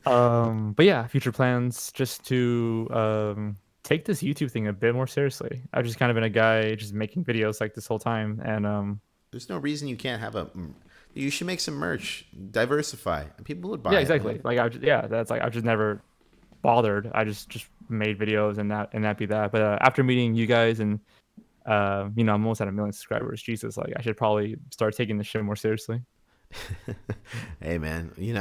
But yeah, future plans just to take this YouTube thing a bit more seriously. I've just kind of been a guy just making videos like this whole time, and there's no reason you can't have a. You should make some merch, diversify, and people would buy. Yeah, it, exactly. man. Like I've just never bothered. I just made videos and that be that. But after meeting you guys and I'm almost at 1 million subscribers. Jesus, like I should probably start taking this shit more seriously. Hey man, you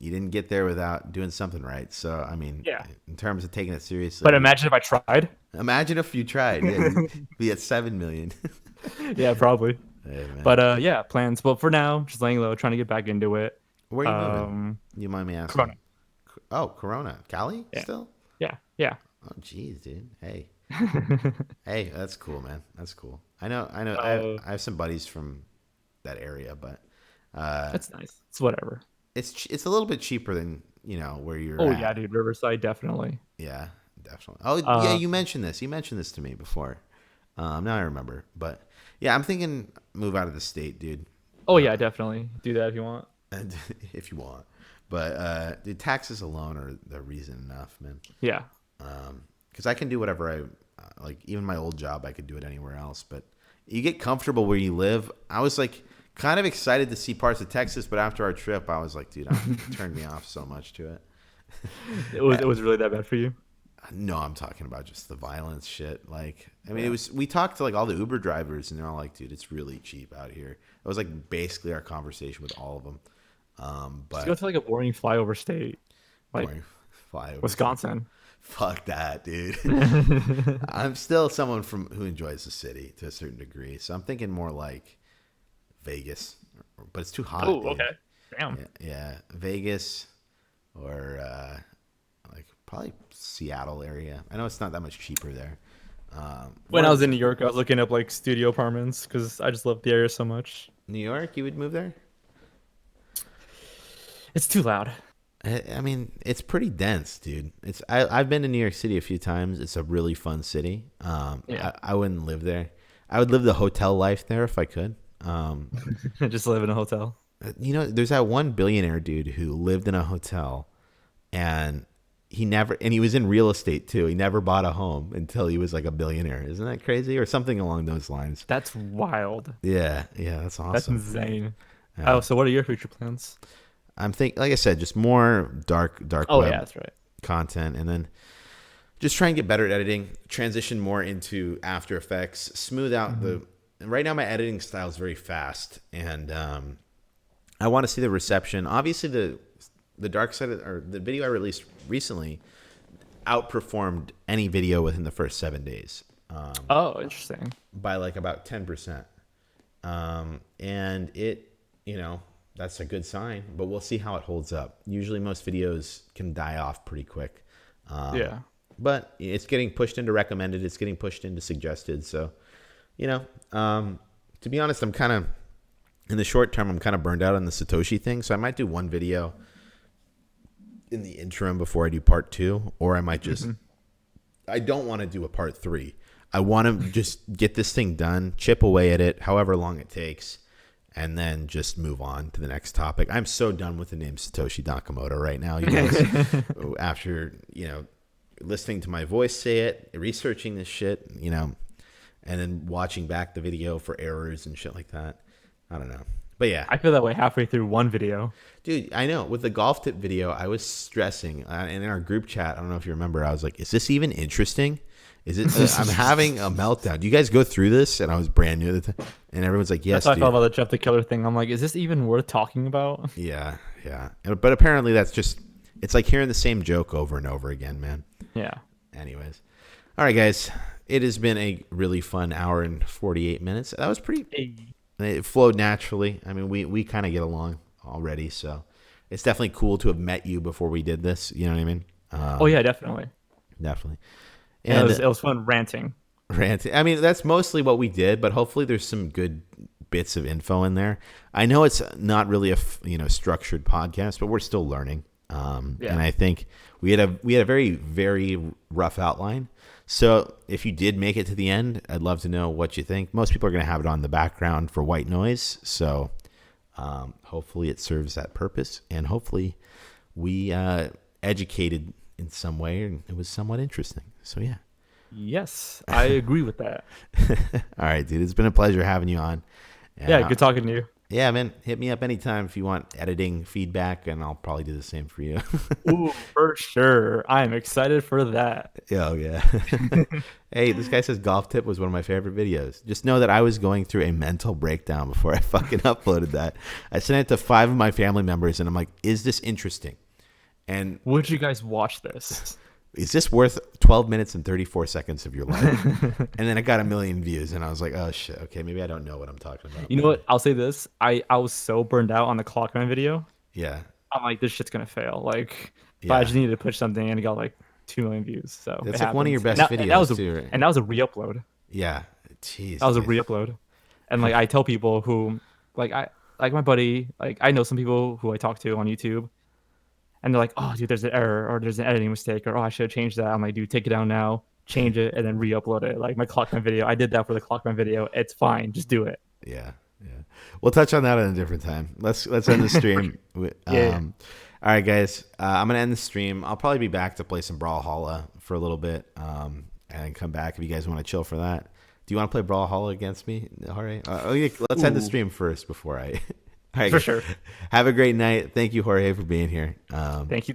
didn't get there without doing something right. So I mean, Yeah. in terms of taking it seriously. But imagine if I tried. Imagine if you tried. Yeah, you'd be at 7 million. Yeah, probably. Hey, man. But yeah, plans. But for now, just laying low, trying to get back into it. Where are you moving? You mind me asking? Corona. Oh, Corona, Cali, Yeah. still? Yeah. Oh, jeez, dude. Hey, hey, that's cool, man. That's cool. I know. I have some buddies from that area, but That's nice. It's whatever. it's a little bit cheaper than where you're. Oh at. yeah, dude, Riverside definitely. Yeah, definitely. Oh yeah, you mentioned this. You mentioned this to me before. Now I remember. But yeah, I'm thinking move out of the state, dude. Oh yeah, definitely do that if you want. If you want. But the taxes alone are the reason enough, man. Yeah. Because I can do whatever I like. Even my old job, I could do it anywhere else. But you get comfortable where you live. I was like kind of excited to see parts of Texas, but after our trip, I was like, dude, it turned me off so much to it. It was really that bad for you? No, I'm talking about just the violence shit. Like, I mean, we talked to like all the Uber drivers, and they're all like, dude, it's really cheap out here. It was like basically our conversation with all of them. But Just go to like a boring flyover state, like flyover Wisconsin. Fuck that, dude. I'm still someone who enjoys the city to a certain degree, so I'm thinking more like Vegas, but it's too hot. Oh, dude. okay. Damn. Yeah, Vegas or like probably Seattle area. I know it's not that much cheaper there. When I was in New York, I was looking up like studio apartments because I just love the area so much. New York, you would move there? It's too loud. I mean, it's pretty dense, dude. I've been to New York City a few times. It's a really fun city. Yeah. I wouldn't live there. I would live the hotel life there if I could. Just live in a hotel. There's that one billionaire dude who lived in a hotel, and he was in real estate too. He never bought a home until he was like a billionaire. Isn't that crazy? Or something along those lines. That's wild. Yeah, that's That's awesome. insane. Yeah. Oh, so what are your future plans? Like I said, just more dark Oh web yeah, that's right. content, and then just try and get better at editing, transition more into After Effects, smooth out right now my editing style is very fast, and I want to see the reception. Obviously the dark side or the video I released recently outperformed any video within the first 7 days. Oh, interesting. By like about 10%. And it, that's a good sign, but we'll see how it holds up. Usually most videos can die off pretty quick. Yeah. But it's getting pushed into recommended. It's getting pushed into suggested. So, to be honest, in the short term, I'm kind of burned out on the Satoshi thing. So I might do one video in the interim before I do part 2, or I might just, I don't want to do a part 3. I want to just get this thing done, chip away at it, however long it takes, and then just move on to the next topic. I'm so done with the name Satoshi Nakamoto right now, you guys. After, listening to my voice say it, researching this shit, and then watching back the video for errors and shit like that. I don't know. But yeah. I feel that way halfway through one video. Dude, I know. With the golf tip video, I was stressing. And in our group chat, I don't know if you remember, I was like, is this even interesting? Is it? I'm having a meltdown. Do you guys go through this? And I was brand new at the time. And everyone's like, yes, That's how dude. I felt about the Jeff the Killer thing. I'm like, is this even worth talking about? Yeah. But apparently that's just, it's like hearing the same joke over and over again, man. Yeah. Anyways. All right, guys. It has been a really fun hour and 48 minutes. That was pretty... It flowed naturally. I mean, we kind of get along already, so it's definitely cool to have met you before we did this. You know what I mean? Oh yeah, definitely. Definitely. And it was fun ranting. I mean, that's mostly what we did, but hopefully there's some good bits of info in there. I know it's not really a structured podcast, but we're still learning. And I think we had a very, very rough outline. So if you did make it to the end, I'd love to know what you think. Most people are going to have it on the background for white noise. So hopefully it serves that purpose. And hopefully we educated in some way and it was somewhat interesting. So yeah. Yes, I agree with that. All right, dude. It's been a pleasure having you on. Yeah, good talking to you. Yeah, man. Hit me up anytime if you want editing feedback, and I'll probably do the same for you. Ooh, for sure. I am excited for that. Oh, yeah. Hey, this guy says golf tip was one of my favorite videos. Just know that I was going through a mental breakdown before I fucking uploaded that. I sent it to 5 of my family members, and I'm like, is this interesting? And would you guys watch this? Is this worth 12 minutes and 34 seconds of your life? And then I got 1 million views, and I was like, oh, shit. Okay, maybe I don't know what I'm talking about. You know what? I'll say this. I was so burned out on the Clockman video. Yeah. I'm like, this shit's going to fail. Like, but I just needed to push something, and it got like 2 million views. So that's like one of your best videos, too. And that was a re-upload. Yeah. Jeez. That was a re-upload. And like, I tell people who, like my buddy, like I know some people who I talk to on YouTube. And they're like, oh, dude, there's an error or there's an editing mistake or, oh, I should have changed that. I'm like, dude, take it down now, change it, and then re-upload it. Like my Clockman video. I did that for the Clockman video. It's fine. Just do it. Yeah. We'll touch on that at a different time. Let's end the stream. Yeah. All right, guys. I'm going to end the stream. I'll probably be back to play some Brawlhalla for a little bit and come back if you guys want to chill for that. Do you want to play Brawlhalla against me, Jorge? Let's end the stream first before I... All right, for sure. Have a great night. Thank you, Jorge, for being here. Thank you.